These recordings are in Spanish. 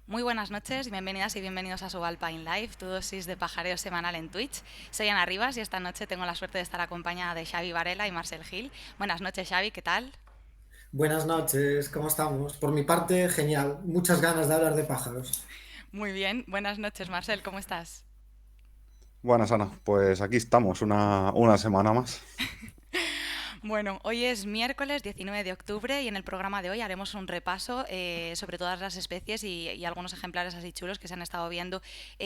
Muy buenas noches, bienvenidas y bienvenidos a Subalpine Live, tu dosis de pajareo semanal en Twitch. Soy Ana Rivas y esta noche tengo la suerte de estar acompañada de Xavi Varela y Marcel Gil. Buenas noches, Xavi, ¿qué tal? Buenas noches, ¿cómo estamos? Por mi parte, genial. Muchas ganas de hablar de pájaros. Muy bien, buenas noches, Marcel, ¿cómo estás? Buenas, Ana. Pues aquí estamos, una semana más. Bueno, hoy es miércoles 19 de octubre y en el programa de hoy haremos un repaso sobre todas las especies y algunos ejemplares así chulos que se han estado viendo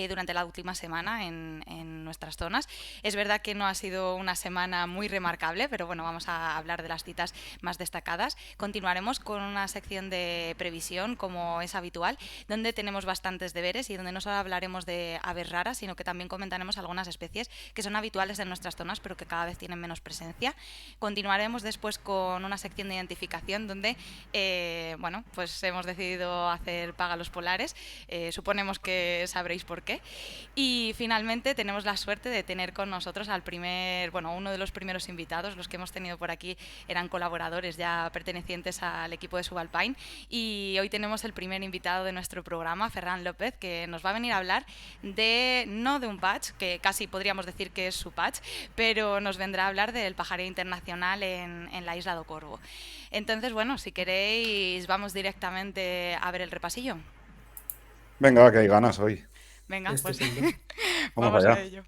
durante la última semana en nuestras zonas. Es verdad que no ha sido una semana muy remarcable, pero bueno, vamos a hablar de las citas más destacadas. Continuaremos con una sección de previsión, como es habitual, donde tenemos bastantes deberes y donde no solo hablaremos de aves raras, sino que también comentaremos algunas especies que son habituales en nuestras zonas, pero que cada vez tienen menos presencia. Continuaremos después con una sección de identificación donde, bueno, pues hemos decidido hacer págalos polares. Suponemos que sabréis por qué. Y finalmente tenemos la suerte de tener con nosotros al bueno, uno de los primeros invitados. Los que hemos tenido por aquí eran colaboradores ya pertenecientes al equipo de Subalpine. Y hoy tenemos el primer invitado de nuestro programa, Ferran López, que nos va a venir a hablar no de un patch, que casi podríamos decir que es su patch, pero nos vendrá a hablar del pajareo internacional en la isla do Corvo. Entonces, bueno, si queréis, vamos directamente a ver el repasillo. Venga, que hay ganas hoy. Venga, pues Estupendo. Vamos vamos a allá. ello.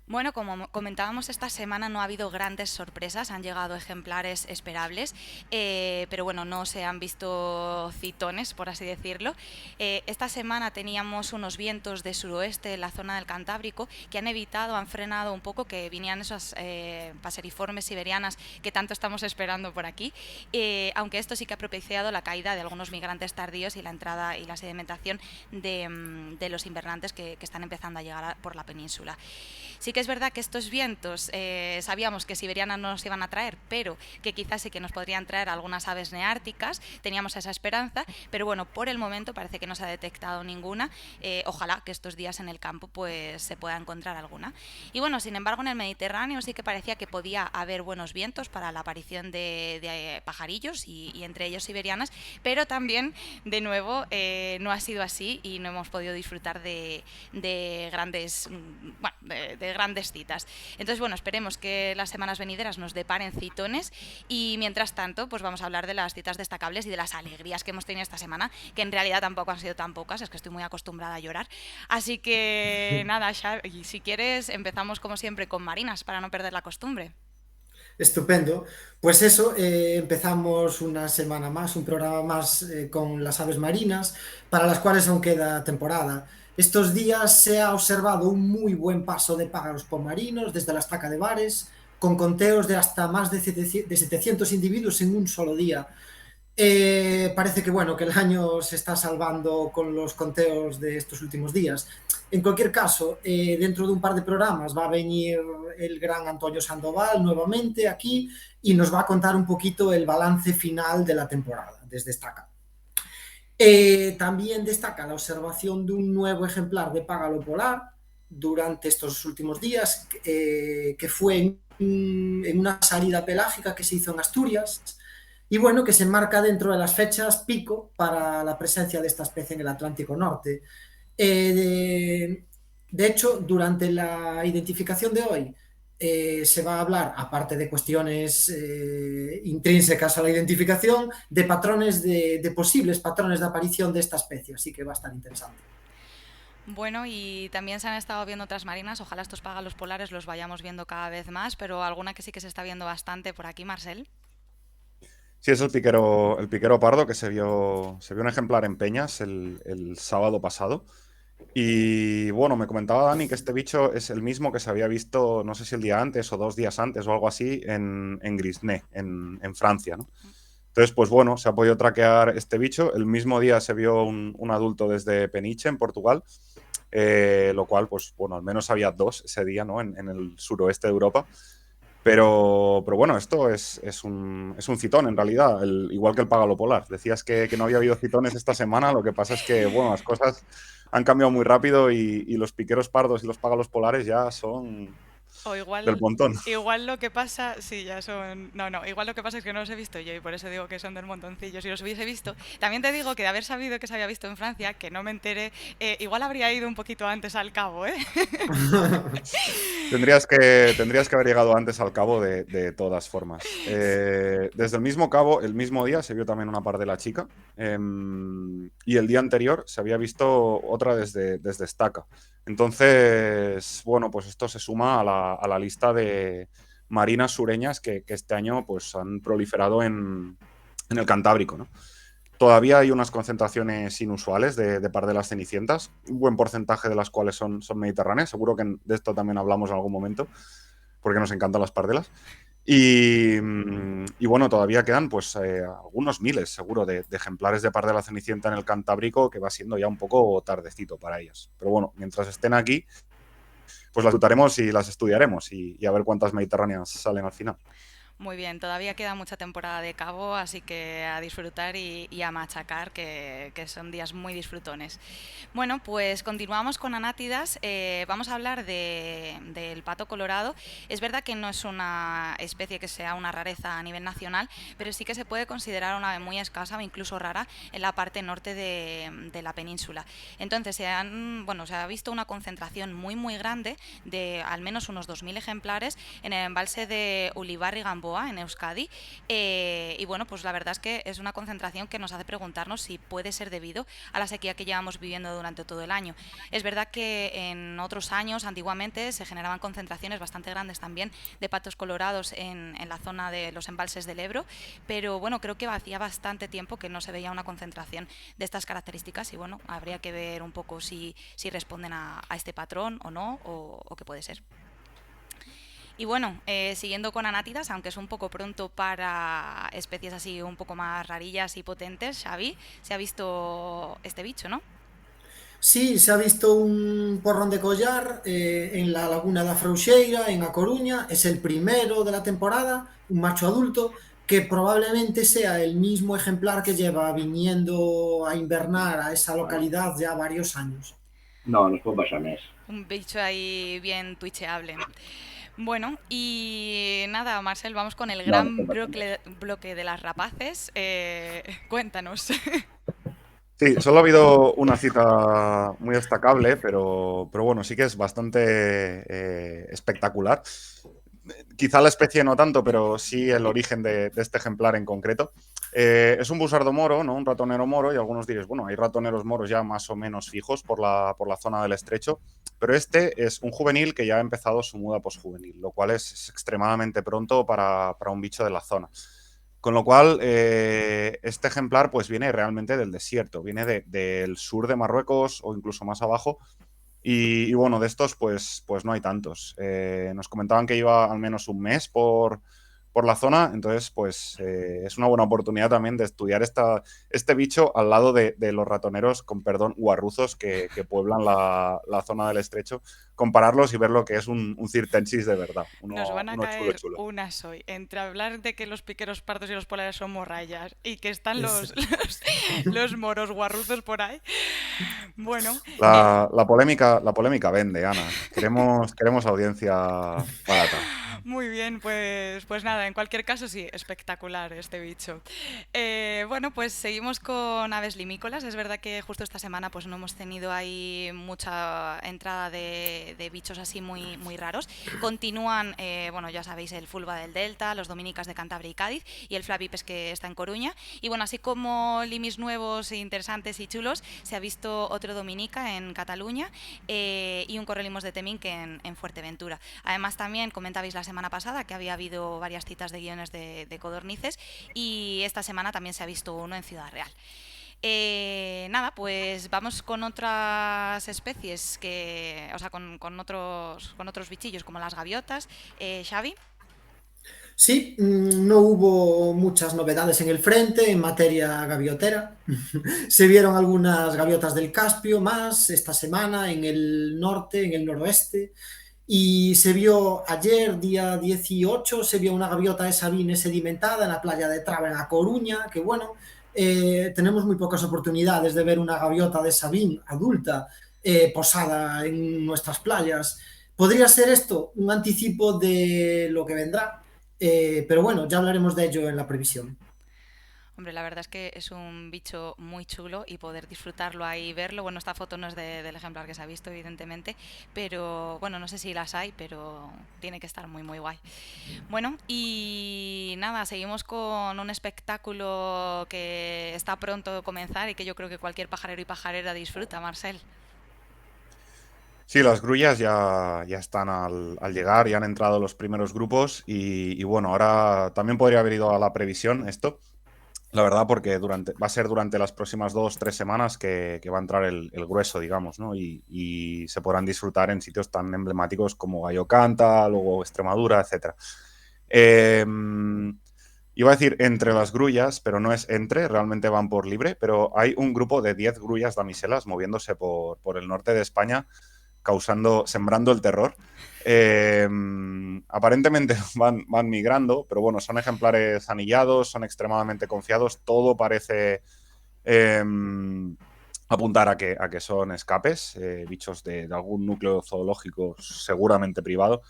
Bueno, como comentábamos, esta semana no ha habido grandes sorpresas, han llegado ejemplares esperables, pero bueno, no se han visto citones, por así decirlo. Esta semana teníamos unos vientos de suroeste en la zona del Cantábrico que han frenado un poco que vinieran esas paseriformes siberianas que tanto estamos esperando por aquí, aunque esto sí que ha propiciado la caída de algunos migrantes tardíos y la entrada y la sedimentación de los invernantes que están empezando a llegar por la península. Sí que es verdad que estos vientos sabíamos que siberianas no nos iban a traer, pero que quizás sí que nos podrían traer algunas aves neárticas, teníamos esa esperanza, pero bueno, por el momento parece que no se ha detectado ninguna. Ojalá que estos días en el campo pues se pueda encontrar alguna. Y bueno, sin embargo, en el Mediterráneo sí que parecía que podía haber buenos vientos para la aparición de pajarillos y entre ellos siberianas, pero también, de nuevo, no ha sido así y no hemos podido disfrutar de grandes, bueno, de grandes citas. Entonces, bueno, esperemos que las semanas venideras nos deparen citones y mientras tanto, pues vamos a hablar de las citas destacables y de las alegrías que hemos tenido esta semana, que en realidad tampoco han sido tan pocas, es que estoy muy acostumbrada a llorar. Así que nada, Xavi, si quieres empezamos como siempre con Marinas para no perder la costumbre. Estupendo. Pues eso, empezamos una semana más, un programa más con las aves marinas, para las cuales aún queda temporada. Estos días se ha observado un muy buen paso de pájaros pomarinos desde la estaca de Bares, con conteos de hasta más de 700 individuos en un solo día. Parece que bueno, que el año se está salvando con los conteos de estos últimos días. En cualquier caso, dentro de un par de programas va a venir el gran Antonio Sandoval nuevamente aquí y nos va a contar un poquito el balance final de la temporada desde esta acá. También destaca la observación de un nuevo ejemplar de págalo polar durante estos últimos días, que fue en una salida pelágica que se hizo en Asturias y bueno, que se enmarca dentro de las fechas pico para la presencia de esta especie en el Atlántico Norte. De hecho, durante la identificación de hoy se va a hablar, aparte de cuestiones intrínsecas a la identificación, de patrones de posibles patrones de aparición de esta especie, así que va a estar interesante. Bueno, y también se han estado viendo otras marinas, ojalá estos págalos polares los vayamos viendo cada vez más, pero alguna que sí que se está viendo bastante por aquí, Marcel. Sí, es el piquero pardo que se vio un ejemplar en Peñas el sábado pasado. Y bueno, me comentaba Dani que este bicho es el mismo que se había visto, no sé si el día antes o 2 días antes o algo así, en Grisnez, en Francia, ¿no? Entonces, pues bueno, se ha podido traquear este bicho. El mismo día se vio un adulto desde Peniche, en Portugal, lo cual, pues bueno, al menos había dos ese día, ¿no? En el suroeste de Europa. Pero bueno, esto es un citón en realidad, igual que el págalo polar. Decías que no había habido citones esta semana, lo que pasa es que, bueno, las cosas han cambiado muy rápido y los piqueros pardos y los págalos polares ya son O del igual, montón. igual lo que pasa, sí, ya son, no, no, igual lo que pasa es que no los he visto yo y por eso digo que son del montoncillo. Si los hubiese visto, también te digo que de haber sabido que se había visto en Francia, que no me enteré, igual habría ido un poquito antes al cabo, ¿eh? Tendrías que haber llegado antes al cabo de todas formas. Desde el mismo cabo, el mismo día, se vio también una parte de la chica. Y el día anterior se había visto otra desde Estaca. Entonces, bueno, pues esto se suma a la lista de marinas sureñas que este año pues, han proliferado en el Cantábrico, ¿no? Todavía hay unas concentraciones inusuales de par de las cenicientas, un buen porcentaje de las cuales son mediterráneas. Seguro que de esto también hablamos en algún momento, porque nos encantan las pardelas. Y bueno, todavía quedan pues algunos miles, seguro, de ejemplares de par de la cenicienta en el Cantábrico, que va siendo ya un poco tardecito para ellas. Pero bueno, mientras estén aquí, pues las disfrutaremos y las estudiaremos y a ver cuántas mediterráneas salen al final. Muy bien, todavía queda mucha temporada de cabo, así que a disfrutar y a machacar, que son días muy disfrutones. Bueno, pues continuamos con Anátidas. Vamos a hablar del pato colorado. Es verdad que no es una especie que sea una rareza a nivel nacional, pero sí que se puede considerar una ave muy escasa o incluso rara en la parte norte de la península. Entonces, se ha visto una concentración muy, muy grande de al menos unos 2.000 ejemplares en el embalse de Ulibarri-Gamboa, en Euskadi. Y bueno, pues la verdad es que es una concentración que nos hace preguntarnos si puede ser debido a la sequía que llevamos viviendo durante todo el año. Es verdad que en otros años, antiguamente, se generaban concentraciones bastante grandes también de patos colorados en la zona de los embalses del Ebro, pero bueno, creo que hacía bastante tiempo que no se veía una concentración de estas características y bueno, habría que ver un poco si responden a este patrón o no, o qué puede ser. Y bueno, siguiendo con anátidas, aunque es un poco pronto para especies así un poco más rarillas y potentes, Xavi, se ha visto este bicho, ¿no? Sí, se ha visto un porrón de collar en la laguna da Frouxeira, en A Coruña. Es el primero de la temporada, un macho adulto, que probablemente sea el mismo ejemplar que lleva viniendo a invernar a esa Bueno, localidad ya varios años. no, no es pot baixar més. Un bicho ahí bien twitcheable. Bueno, y nada, Marcel, vamos con el No, no es gran pot baixar més. bloque de las rapaces. Cuéntanos. Sí, solo ha habido una cita muy destacable, pero bueno, sí que es bastante espectacular. Quizá la especie no tanto, pero sí el origen de este ejemplar en concreto. Es un busardo moro, ¿no? Un ratonero moro, y algunos diréis, bueno, hay ratoneros moros ya más o menos fijos por la zona del estrecho, pero este es un juvenil que ya ha empezado su muda posjuvenil, lo cual es extremadamente pronto para un bicho de la zona. Con lo cual, este ejemplar pues viene realmente del desierto, viene del sur de Marruecos o incluso más abajo. Y bueno, de estos pues no hay tantos. Nos comentaban que iba al menos un mes por la zona, entonces pues es una buena oportunidad también de estudiar este bicho al lado de los ratoneros, con perdón, guarruzos que pueblan la zona del estrecho, compararlos y ver lo que es un cirtensis de verdad, Nos van a uno chulo caer chulo. unas hoy. Entre hablar de que los piqueros pardos y los polares son morrayas y que están Es, los moros guarruzos por ahí. Bueno, La polémica vende, Ana. Queremos audiencia barata. muy bien, pues nada, en cualquier caso sí, espectacular este bicho. Bueno, pues seguimos con aves limícolas. Es verdad que justo esta semana pues no hemos tenido ahí mucha entrada de bichos así muy, muy raros. Continúan, bueno, ya sabéis, el fulva del Delta, los dominicas de Cantabria y Cádiz y el flavipes que está en Coruña. Y bueno, así como limis nuevos, interesantes y chulos, se ha visto otro dominica en Cataluña y un correlimos de Teminque en Fuerteventura. Además también comentabais la semana pasada que había habido varias citas de guiones de codornices y esta semana también se ha visto uno en Ciudad Real. Nada, pues vamos con otras especies o sea, con otros bichillos como las gaviotas. Xavi. sí, no hubo muchas novedades en el frente en materia gaviotera. Se vieron algunas gaviotas del Caspio más esta semana en el norte, en el noroeste. Y se vio ayer, día 18, se vio una gaviota de Sabine sedimentada en la playa de Traba, en A Coruña, que bueno, tenemos muy pocas oportunidades de ver una gaviota de Sabine adulta posada en nuestras playas, podría ser esto un anticipo de lo que vendrá, pero bueno, ya hablaremos de ello en la previsión. Hombre, la verdad es que es un bicho muy chulo y poder disfrutarlo ahí y verlo. Bueno, esta foto no es del ejemplar que se ha visto, evidentemente, pero bueno, no sé si las hay, pero tiene que estar muy, muy guay. Bueno, y nada, seguimos con un espectáculo que está pronto a comenzar y que yo creo que cualquier pajarero y pajarera disfruta, Marcel. Sí, las grullas ya están al llegar, ya han entrado los primeros grupos y bueno, ahora también podría haber ido a la previsión esto, la verdad, porque va a ser durante las próximas 2 o 3 semanas que va a entrar el grueso, digamos, ¿no? Y se podrán disfrutar en sitios tan emblemáticos como Gallo Canta, luego Extremadura, etc. Iba a decir entre las grullas, pero no es entre, realmente van por libre, pero hay un grupo de 10 grullas damiselas moviéndose por el norte de España, sembrando el terror. Aparentemente van migrando, pero bueno, son ejemplares anillados, son extremadamente confiados, todo parece eh, apuntar a que son escapes, bichos de algún núcleo zoológico seguramente privado.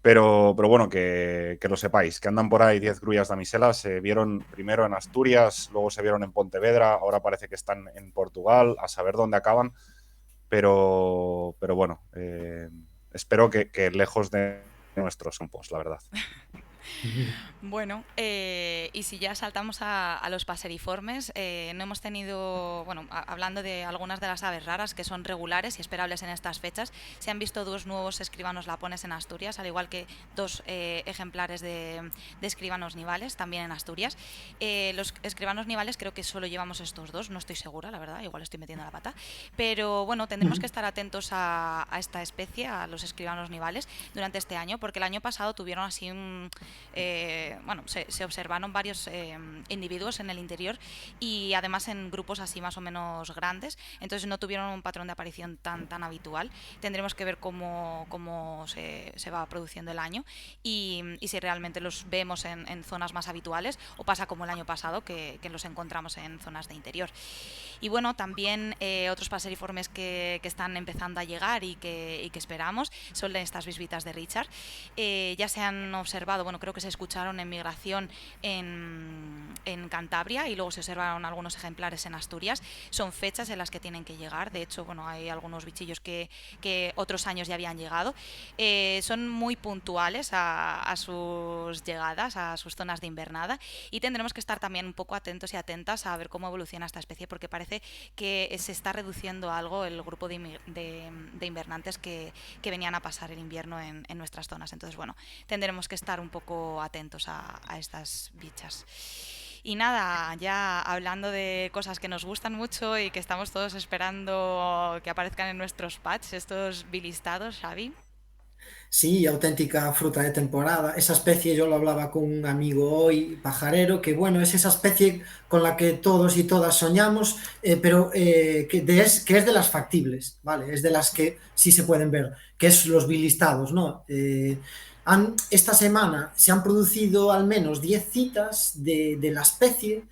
Pero bueno, que lo sepáis, que andan por ahí 10 grullas damiselas, se vieron primero en Asturias, luego se vieron en Pontevedra, ahora parece que están en Portugal, a saber dónde acaban, pero bueno, espero que lejos de nuestros campos, la verdad. Bueno, y si ya saltamos a los paseriformes, no hemos tenido, bueno, hablando de algunas de las aves raras que son regulares y esperables en estas fechas, se han visto dos nuevos escribanos lapones en Asturias, al igual que dos ejemplares de escribanos nivales también en Asturias. Los escribanos nivales creo que solo llevamos estos dos, no estoy segura, la verdad, igual estoy metiendo la pata, pero bueno, tendremos que estar atentos a esta especie, a los escribanos nivales, durante este año, porque el año pasado tuvieron así bueno, se observaron varios individuos en el interior y además en grupos así más o menos grandes, entonces no tuvieron un patrón de aparición tan habitual. Tendremos que ver cómo se va produciendo el año y si realmente los vemos en zonas más habituales o pasa como el año pasado que los encontramos en zonas de interior. Y bueno, también otros paseriformes que están empezando a llegar y que esperamos son estas bisbitas de Richard. Ya se han observado, bueno, creo que se escucharon en migración en Cantabria y luego se observaron algunos ejemplares en Asturias. Son fechas en las que tienen que llegar. De hecho, bueno, hay algunos bichillos que otros años ya habían llegado. Son muy puntuales a sus llegadas, a sus zonas de invernada y tendremos que estar también un poco atentos y atentas a ver cómo evoluciona esta especie porque parece que se está reduciendo algo el grupo de invernantes que venían a pasar el invierno en nuestras zonas. Entonces, bueno, tendremos que estar un poco atentos a estas bichas. Y nada, ya hablando de cosas que nos gustan mucho y que estamos todos esperando que aparezcan en nuestros patches, estos bilistados, Xavi. Sí, auténtica fruta de temporada. Esa especie, yo lo hablaba con un amigo hoy, pajarero, que bueno, es esa especie con la que todos y todas soñamos, pero que es de las factibles, ¿vale? Es de las que sí se pueden ver, que es los bilistados, ¿no? Esta semana se han producido al menos 10 citas de la especie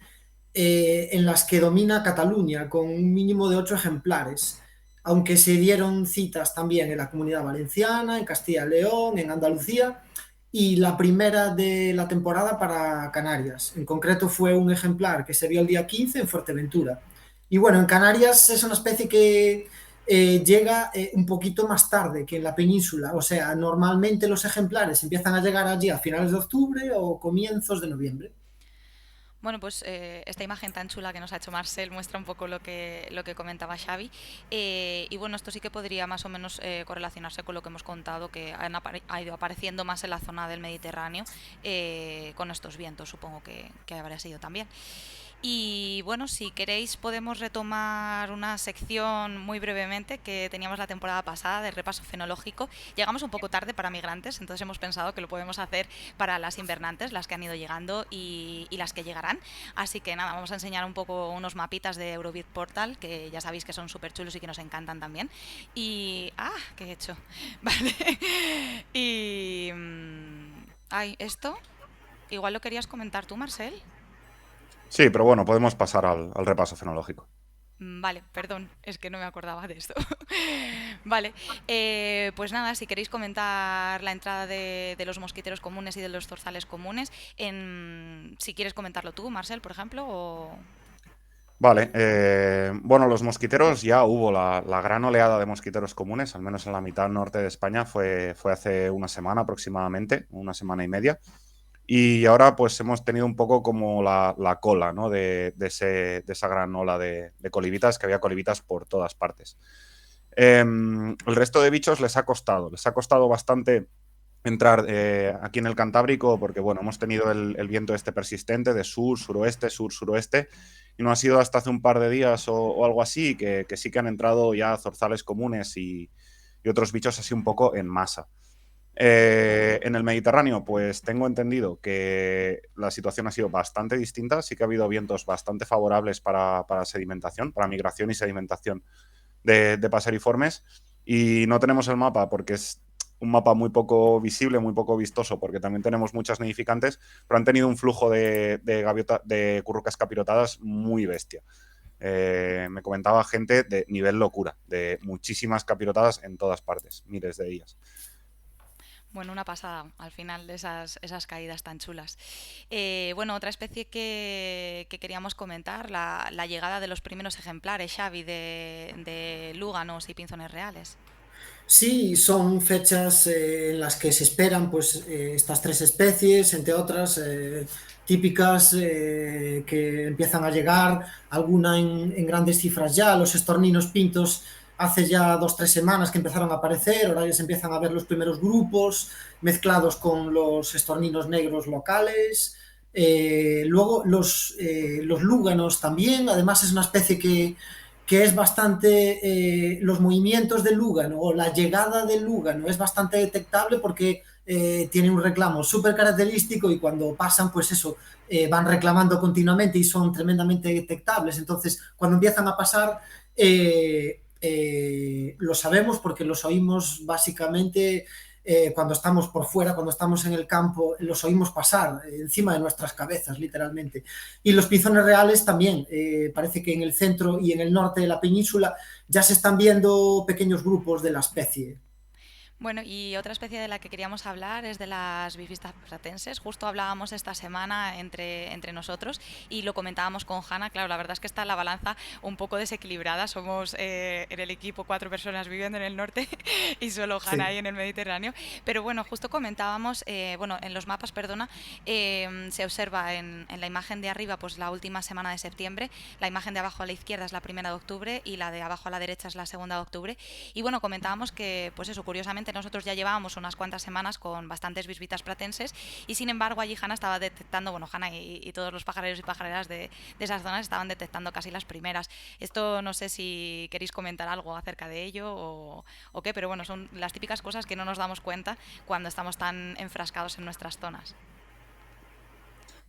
en las que domina Cataluña, con un mínimo de 8 ejemplares, aunque se dieron citas también en la Comunidad Valenciana, en Castilla y León, en Andalucía, y la primera de la temporada para Canarias. En concreto fue un ejemplar que se vio el día 15 en Fuerteventura. Y bueno, en Canarias es una especie que llega un poquito más tarde que en la península, o sea, normalmente los ejemplares empiezan a llegar allí a finales de octubre o comienzos de noviembre. Bueno, pues esta imagen tan chula que nos ha hecho Marcel muestra un poco lo que comentaba Xavi. Y bueno, esto sí que podría más o menos correlacionarse con lo que hemos contado, que ha ido apareciendo más en la zona del Mediterráneo con estos vientos, supongo que habrá sido también. Y bueno, si queréis podemos retomar una sección muy brevemente que teníamos la temporada pasada de repaso fenológico. Llegamos un poco tarde para migrantes, entonces hemos pensado que lo podemos hacer para las invernantes, las que han ido llegando y las que llegarán. Así que nada, vamos a enseñar un poco unos mapitas de Eurobeat Portal, que ya sabéis que son súper chulos y que nos encantan también. Y... ¡Ah! ¿Qué he hecho? Vale. Y... Ay, esto... Igual lo querías comentar tú, Marcel. Sí, pero bueno, podemos pasar al repaso fenológico. Vale, perdón, es que no me acordaba de esto. Vale, pues nada, si queréis comentar la entrada de los mosquiteros comunes y de los zorzales comunes, si quieres comentarlo tú, Marcel, por ejemplo, o... Vale, bueno, los mosquiteros ya hubo la gran oleada de mosquiteros comunes, al menos en la mitad norte de España, fue hace una semana aproximadamente, una semana y media. Y ahora pues hemos tenido un poco como la cola, ¿no? de esa gran ola de colibitas, que había colibitas por todas partes. El resto de bichos les ha costado bastante entrar aquí en el Cantábrico porque, bueno, hemos tenido el viento este persistente de sur-suroeste, sur-suroeste, y no ha sido hasta hace un par de días o algo así que sí que han entrado ya zorzales comunes y otros bichos así un poco en masa. En el Mediterráneo, pues tengo entendido que la situación ha sido bastante distinta. Sí que ha habido vientos bastante favorables para sedimentación, para migración y sedimentación de paseriformes. Y no tenemos el mapa porque es un mapa muy poco visible, muy poco vistoso, porque también tenemos muchas nidificantes, pero han tenido un flujo de currucas capirotadas muy bestia. Me comentaba gente de nivel locura, de muchísimas capirotadas en todas partes, miles de ellas. Bueno, una pasada al final de esas caídas tan chulas. Bueno, otra especie que queríamos comentar, la llegada de los primeros ejemplares, Xavi, de lúganos y pinzones reales. Sí, son fechas en las que se esperan pues estas tres especies, entre otras típicas que empiezan a llegar, alguna en grandes cifras ya, los estorninos pintos hace ya 2 o 3 semanas que empezaron a aparecer, ahora ya se empiezan a ver los primeros grupos mezclados con los estorninos negros locales. Luego los lúganos también, además es una especie que es bastante, los movimientos del Lugano o la llegada del Lugano es bastante detectable porque tiene un reclamo súper característico y cuando pasan, pues eso, van reclamando continuamente y son tremendamente detectables. Entonces, cuando empiezan a pasar, lo sabemos porque los oímos básicamente cuando estamos por fuera, cuando estamos en el campo, los oímos pasar encima de nuestras cabezas, literalmente. Y los pinzones reales también, parece que en el centro y en el norte de la península ya se están viendo pequeños grupos de la especie. Bueno, y otra especie de la que queríamos hablar es de las bifistas pratenses. Justo hablábamos esta semana entre nosotros y lo comentábamos con Hanna. Claro, la verdad es que está la balanza un poco desequilibrada. Somos en el equipo 4 personas viviendo en el norte y solo Hanna Sí. ahí en el Mediterráneo. Pero bueno, justo comentábamos, bueno, en los mapas, perdona, se observa en la imagen de arriba pues la última semana de septiembre, la imagen de abajo a la izquierda es la 1 de octubre y la de abajo a la derecha es la 2 de octubre. Y bueno, comentábamos que, pues eso, curiosamente nosotros ya llevábamos unas cuantas semanas con bastantes bisbitas pratenses y sin embargo allí Hanna estaba detectando, bueno, Hanna y todos los pajareros y pajareras de esas zonas estaban detectando casi las primeras. Esto no sé si queréis comentar algo acerca de ello o qué, pero bueno, son las típicas cosas que no nos damos cuenta cuando estamos tan enfrascados en nuestras zonas.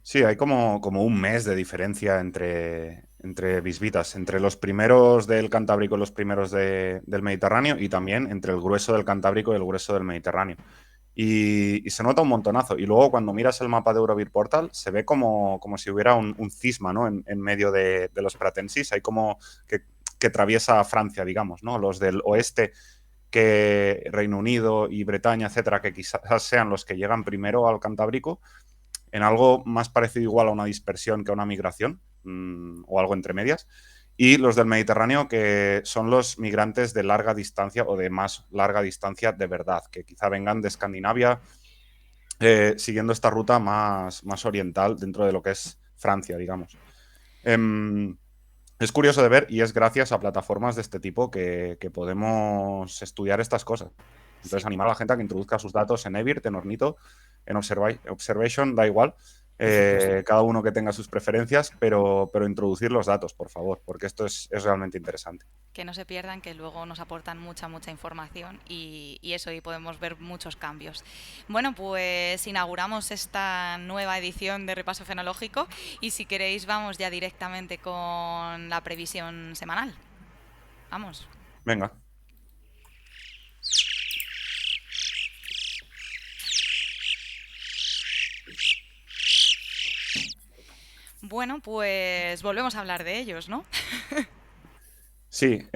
Sí, hay como un mes de diferencia entre bisbitas, entre los primeros del Cantábrico y los primeros del Mediterráneo, y también entre el grueso del Cantábrico y el grueso del Mediterráneo. Y se nota un montonazo. Y luego cuando miras el mapa de Eurovir Portal, se ve como si hubiera un cisma, ¿no? en medio de los pratensis. Hay como que atraviesa Francia, digamos, ¿no? Los del oeste, que Reino Unido y Bretaña, etcétera, que quizás sean los que llegan primero al Cantábrico, en algo más parecido igual a una dispersión que a una migración, o algo entre medias, y los del Mediterráneo, que son los migrantes de larga distancia o de más larga distancia de verdad, que quizá vengan de Escandinavia, siguiendo esta ruta más oriental dentro de lo que es Francia, digamos. Es curioso de ver y es gracias a plataformas de este tipo que podemos estudiar estas cosas. Sí. Entonces, animar a la gente a que introduzca sus datos en Evirt, en Ornito, en Observation, da igual. Por supuesto. Cada uno que tenga sus preferencias, pero introducir los datos, por favor, porque esto es realmente interesante. Que no se pierdan, que luego nos aportan mucha información y eso, y podemos ver muchos cambios. Bueno, pues inauguramos esta nueva edición de Repaso Fenológico y si queréis vamos ya directamente con la previsión semanal. Vamos. Venga. Bueno, pues volvemos a hablar de ellos, ¿no? Sí,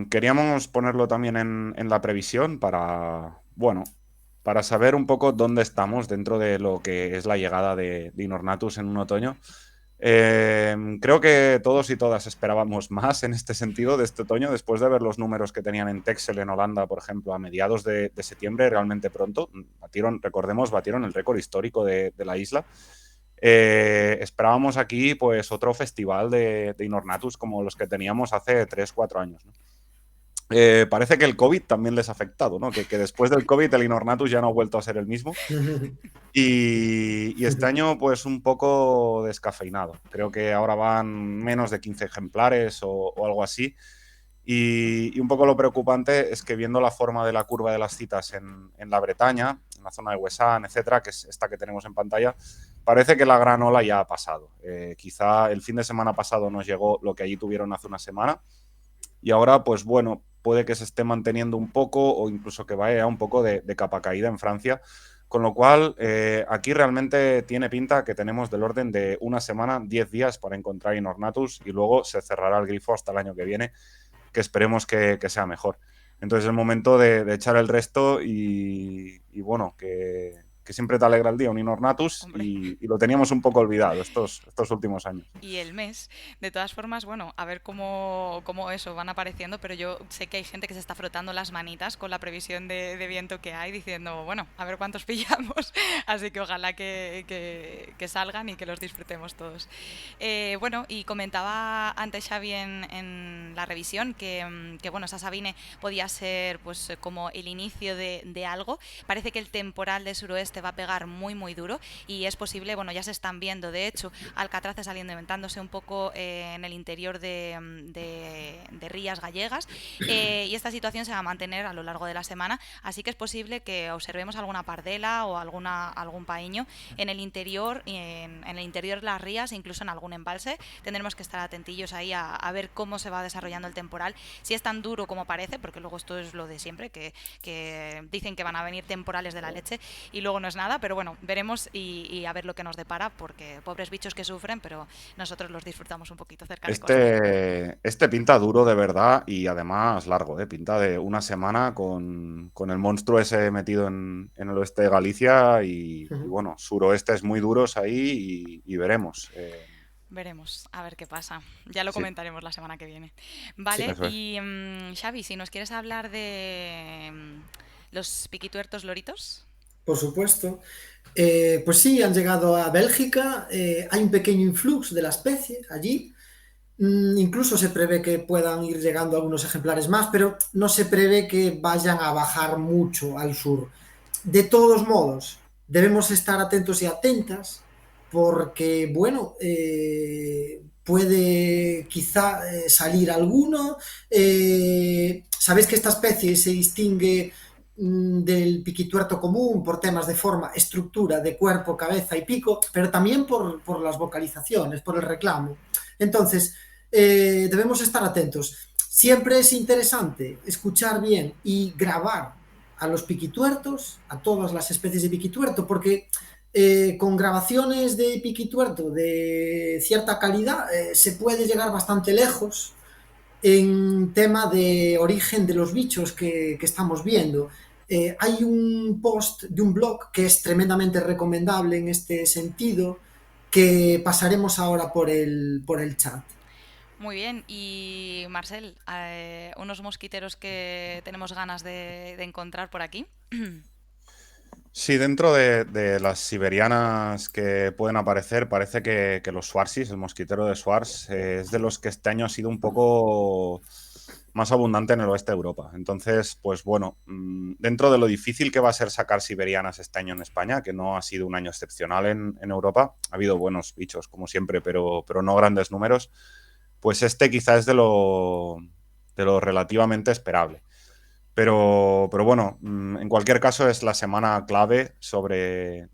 queríamos ponerlo también en la previsión para, bueno, para saber un poco dónde estamos dentro de lo que es la llegada de Inornatus en un otoño. Creo que todos y todas esperábamos más en este sentido de este otoño, después de ver los números que tenían en Texel en Holanda, por ejemplo, a mediados de septiembre, realmente pronto. Recordemos, batieron el récord histórico de la isla. Esperábamos aquí pues otro festival de Inornatus como los que teníamos hace 3-4 años, ¿no? Parece que el COVID también les ha afectado, ¿no? Que después del COVID el Inornatus ya no ha vuelto a ser el mismo. Y este año, pues un poco descafeinado. Creo que ahora van menos de 15 ejemplares o algo así. Y un poco lo preocupante es que viendo la forma de la curva de las citas en la Bretaña, en la zona de Wesson, etcétera, que es esta que tenemos en pantalla, parece que la gran ola ya ha pasado. Quizá el fin de semana pasado nos llegó lo que allí tuvieron hace una semana. Y ahora, pues bueno, puede que se esté manteniendo un poco o incluso que vaya un poco de capa caída en Francia. Con lo cual, aquí realmente tiene pinta que tenemos del orden de una semana, 10 días para encontrar Inornatus y luego se cerrará el grifo hasta el año que viene, que esperemos que sea mejor. Entonces es el momento de echar el resto y bueno, que siempre te alegra el día un Inornatus y lo teníamos un poco olvidado estos últimos años. Y el mes. De todas formas, bueno, a ver cómo eso van apareciendo, pero yo sé que hay gente que se está frotando las manitas con la previsión de viento que hay, diciendo, bueno, a ver cuántos pillamos. Así que ojalá que salgan y que los disfrutemos todos. Bueno, y comentaba antes Xavi en la revisión que bueno, esa Sabine podía ser pues como el inicio de algo. Parece que el temporal de suroeste va a pegar muy muy duro y es posible, bueno, ya se están viendo, de hecho, alcatraces saliendo inventándose un poco en el interior de rías gallegas, y esta situación se va a mantener a lo largo de la semana, así que es posible que observemos alguna pardela o algún paíño en el interior, en el interior de las rías, incluso en algún embalse. Tendremos que estar atentillos ahí a ver cómo se va desarrollando el temporal, si es tan duro como parece, porque luego esto es lo de siempre, que dicen que van a venir temporales de la leche y luego no es nada, pero bueno, veremos y a ver lo que nos depara, porque pobres bichos que sufren, pero nosotros los disfrutamos un poquito cerca de costa. Este pinta duro de verdad y además largo, ¿eh? Pinta de una semana con el monstruo ese metido en el oeste de Galicia y bueno, suroeste es muy duros ahí y veremos. Veremos, a ver qué pasa. Ya lo Sí, comentaremos la semana que viene. Sí, Vale, eso es. y Xavi, si nos quieres hablar de los piquituertos loritos. por supuesto. Pues sí, han llegado a Bélgica, hay un pequeño influx de la especie allí. Incluso se prevé que puedan ir llegando algunos ejemplares más, pero no se prevé que vayan a bajar mucho al sur. De todos modos, debemos estar atentos y atentas porque, bueno, puede quizá salir alguno. Sabéis que esta especie se distingue del piquituerto común por temas de forma, estructura, de cuerpo, cabeza y pico, pero también por las vocalizaciones, por el reclamo. Entonces, debemos estar atentos. Siempre es interesante escuchar bien y grabar a los piquituertos, a todas las especies de piquituerto, porque con grabaciones de piquituerto de cierta calidad se puede llegar bastante lejos en tema de origen de los bichos que estamos viendo. Hay un post de un blog que es tremendamente recomendable en este sentido, que pasaremos ahora por el chat. Muy bien, y Marcel, unos mosquiteros que tenemos ganas de encontrar por aquí. Sí, dentro de las siberianas que pueden aparecer, parece que los Swarsis, el mosquitero de Swars, es de los que este año ha sido un poco más abundante en el oeste de Europa. Entonces, pues bueno, dentro de lo difícil que va a ser sacar siberianas este año en España, que no ha sido un año excepcional en Europa, ha habido buenos bichos, como siempre, pero no grandes números, pues este quizás es de lo relativamente esperable. Pero bueno, en cualquier caso es la semana clave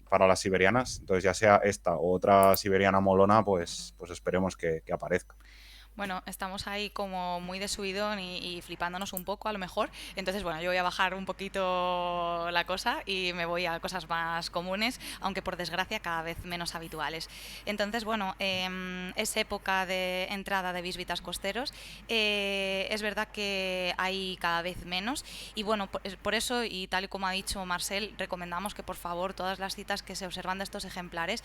para las siberianas. Entonces, ya sea esta o otra siberiana molona, pues esperemos que aparezca. Bueno, estamos ahí como muy de subidón y flipándonos un poco a lo mejor. Entonces, bueno, yo voy a bajar un poquito la cosa y me voy a cosas más comunes, aunque por desgracia cada vez menos habituales. Entonces, bueno, es época de entrada de bisbitas costeros. Es verdad que hay cada vez menos y bueno, por eso y tal y como ha dicho Marcel, recomendamos que por favor todas las citas que se observan de estos ejemplares,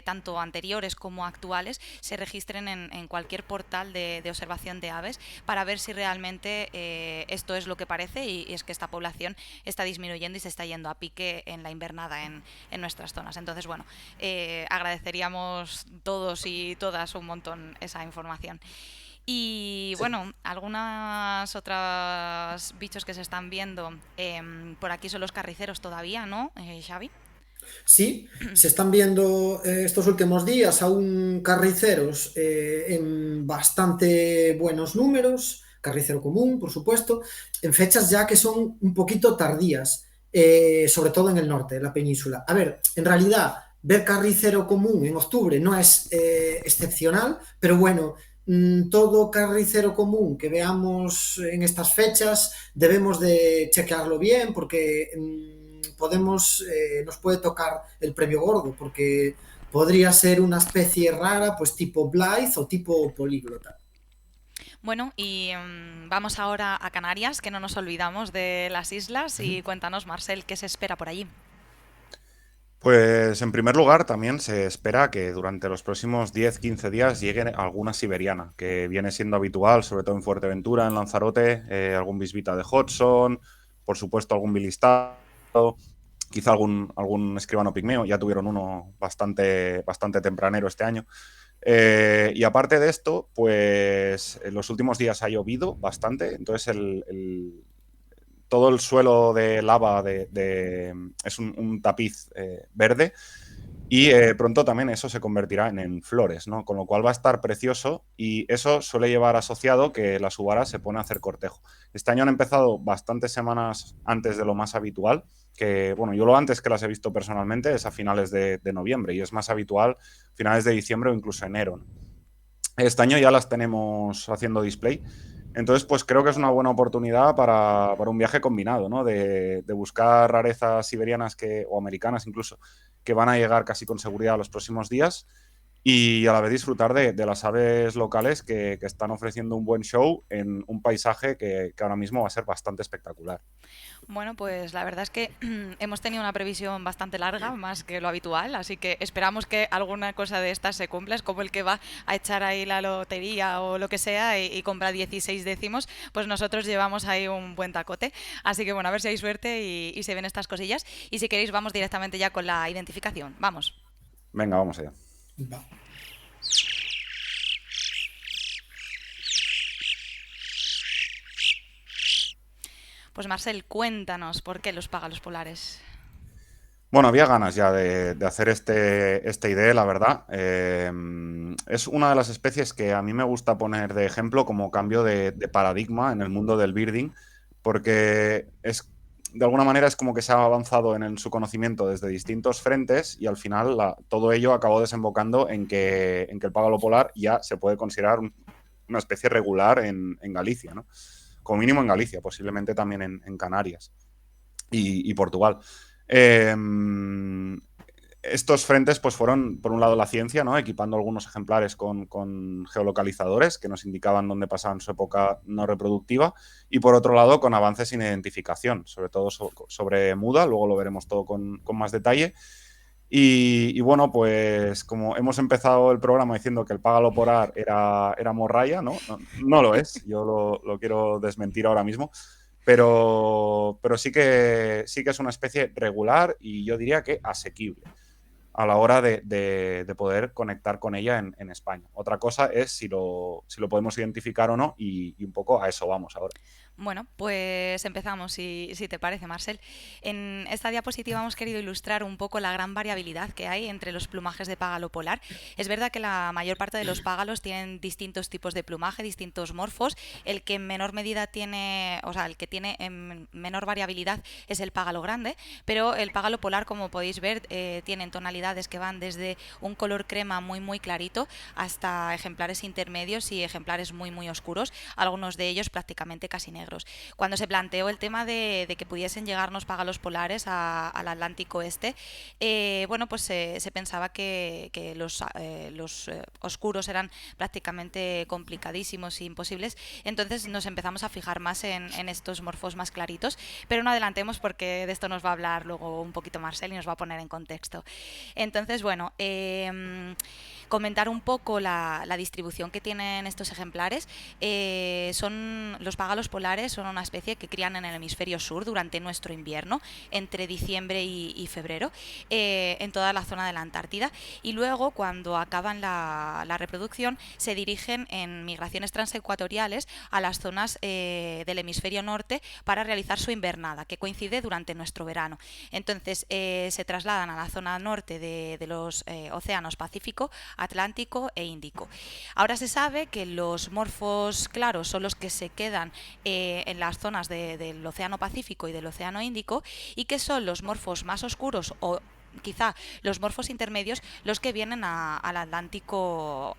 tanto anteriores como actuales, se registren en cualquier portal de observación de aves para ver si realmente esto es lo que parece y es que esta población está disminuyendo y se está yendo a pique en la invernada en nuestras zonas. Entonces, bueno, agradeceríamos todos y todas un montón esa información. Y Sí. bueno, algunas otras bichos que se están viendo por aquí son los carriceros todavía, ¿no, Xavi? Sí, se están viendo estos últimos días aún carriceros en bastante buenos números, carricero común, por supuesto, en fechas ya que son un poquito tardías, sobre todo en el norte de la península. A ver, en realidad, ver carricero común en octubre no es excepcional, pero bueno, todo carricero común que veamos en estas fechas debemos de chequearlo bien porque nos puede tocar el premio gordo, porque podría ser una especie rara, pues tipo Blythe o tipo políglota. Bueno, y vamos ahora a Canarias, que no nos olvidamos de las islas, y cuéntanos, Marcel, ¿qué se espera por allí? Pues en primer lugar también se espera que durante los próximos 10-15 días llegue alguna siberiana, que viene siendo habitual, sobre todo en Fuerteventura, en Lanzarote, algún bisbita de Hodgson, por supuesto algún bilistado, quizá algún escribano pigmeo, ya tuvieron uno bastante tempranero este año. Y aparte de esto, pues en los últimos días ha llovido bastante, entonces todo el suelo de lava es un tapiz verde y pronto también eso se convertirá en flores, ¿no? Con lo cual va a estar precioso y eso suele llevar asociado que la subara se pone a hacer cortejo. Este año han empezado bastantes semanas antes de lo más habitual, que bueno, yo lo antes que las he visto personalmente es a finales de noviembre y es más habitual finales de diciembre o incluso enero, ¿no? Este año ya las tenemos haciendo display. Entonces, pues creo que es una buena oportunidad para un viaje combinado, ¿no? De buscar rarezas siberianas o americanas incluso, que van a llegar casi con seguridad los próximos días y a la vez disfrutar de las aves locales que están ofreciendo un buen show en un paisaje que ahora mismo va a ser bastante espectacular. Bueno, pues la verdad es que hemos tenido una previsión bastante larga, más que lo habitual, así que esperamos que alguna cosa de estas se cumpla. Es como el que va a echar ahí la lotería o lo que sea y compra 16 décimos, pues nosotros llevamos ahí un buen tacote. Así que bueno, a ver si hay suerte y se ven estas cosillas. Y si queréis, vamos directamente ya con la identificación. Vamos. Venga, vamos allá. Va. Pues Marcel, cuéntanos por qué los págalos polares. Bueno, había ganas ya de hacer este ID, la verdad. Es una de las especies que a mí me gusta poner de ejemplo como cambio de paradigma en el mundo del birding, porque de alguna manera es como que se ha avanzado en su conocimiento desde distintos frentes y al final todo ello acabó desembocando en que el págalo polar ya se puede considerar una especie regular en Galicia, ¿no? Como mínimo en Galicia, posiblemente también en Canarias y Portugal. Eh, Estos frentes pues fueron, por un lado, la ciencia, ¿no? Equipando algunos ejemplares con geolocalizadores que nos indicaban dónde pasaban su época no reproductiva y, por otro lado, con avances en identificación, sobre todo sobre muda, luego lo veremos todo con más detalle. Y bueno, pues como hemos empezado el programa diciendo que el págalo polar era morralla, ¿no? No lo es, yo lo quiero desmentir ahora mismo, pero sí que es una especie regular y yo diría que asequible a la hora de poder conectar con ella en España. Otra cosa es si lo podemos identificar o no y un poco a eso vamos ahora. Bueno, pues empezamos, si te parece, Marcel. En esta diapositiva hemos querido ilustrar un poco la gran variabilidad que hay entre los plumajes de págalo polar. Es verdad que la mayor parte de los págalos tienen distintos tipos de plumaje, distintos morfos. El que en menor medida tiene, o sea, el que tiene en menor variabilidad es el págalo grande, pero el págalo polar, como podéis ver, tienen tonalidades que van desde un color crema muy muy clarito hasta ejemplares intermedios y ejemplares muy muy oscuros, algunos de ellos prácticamente casi negros. Cuando se planteó el tema de que pudiesen llegarnos págalos polares al Atlántico Este, bueno, pues se pensaba que los oscuros eran prácticamente complicadísimos e imposibles, entonces nos empezamos a fijar más en estos morfos más claritos, pero no adelantemos porque de esto nos va a hablar luego un poquito Marcel y nos va a poner en contexto. Entonces, bueno, comentar un poco la distribución que tienen estos ejemplares. Son los págalos polares, son una especie que crían en el hemisferio sur durante nuestro invierno, entre diciembre y febrero, en toda la zona de la Antártida, y luego cuando acaban la reproducción se dirigen en migraciones transecuatoriales a las zonas del hemisferio norte para realizar su invernada, que coincide durante nuestro verano. Entonces se trasladan a la zona norte de los océanos Pacífico, Atlántico e Índico. Ahora se sabe que los morfos claros son los que se quedan en las zonas del Océano Pacífico y del Océano Índico, y que son los morfos más oscuros o quizá los morfos intermedios los que vienen al Atlántico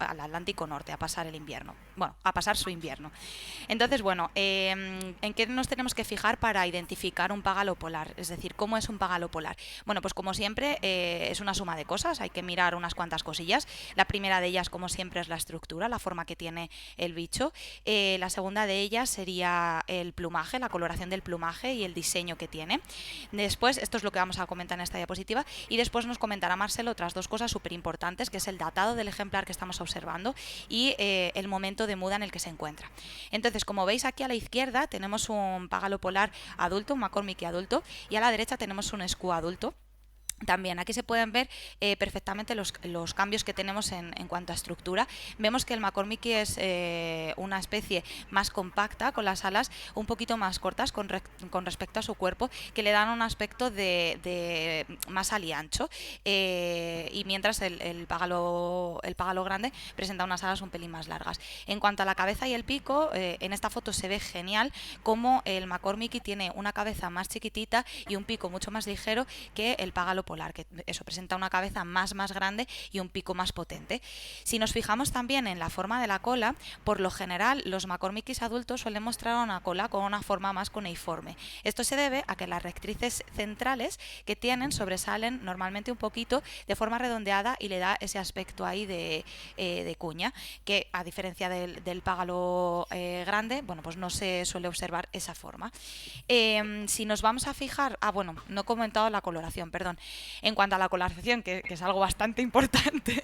Norte a pasar el invierno, bueno, a pasar su invierno. Entonces, bueno, ¿en qué nos tenemos que fijar para identificar un págalo polar? Es decir, ¿cómo es un págalo polar? Bueno, pues como siempre es una suma de cosas, hay que mirar unas cuantas cosillas. La primera de ellas, como siempre, es la estructura, la forma que tiene el bicho. La segunda de ellas sería el plumaje, la coloración del plumaje y el diseño que tiene. Después, esto es lo que vamos a comentar en esta diapositiva, y después nos comentará Marcelo otras dos cosas súper importantes, que es el datado del ejemplar que estamos observando y el momento de muda en el que se encuentra. Entonces, como veis aquí a la izquierda tenemos un págalo polar adulto, un McCormick adulto, y a la derecha tenemos un Skua adulto. También aquí se pueden ver perfectamente los cambios que tenemos en cuanto a estructura. Vemos que el McCormick es una especie más compacta, con las alas un poquito más cortas con respecto a su cuerpo, que le dan un aspecto de más aliancho, y mientras el págalo grande presenta unas alas un pelín más largas. En cuanto a la cabeza y el pico, en esta foto se ve genial cómo el McCormick tiene una cabeza más chiquitita y un pico mucho más ligero que el págalo polar, que eso presenta una cabeza más grande y un pico más potente. Si nos fijamos también en la forma de la cola, por lo general los McCormick's adultos suelen mostrar una cola con una forma más cuneiforme. Esto se debe a que las rectrices centrales que tienen sobresalen normalmente un poquito de forma redondeada y le da ese aspecto ahí de cuña, que a diferencia del págalo grande, bueno, pues no se suele observar esa forma. Si nos vamos a fijar, bueno, no he comentado la coloración, perdón. En cuanto a la coloración, que es algo bastante importante,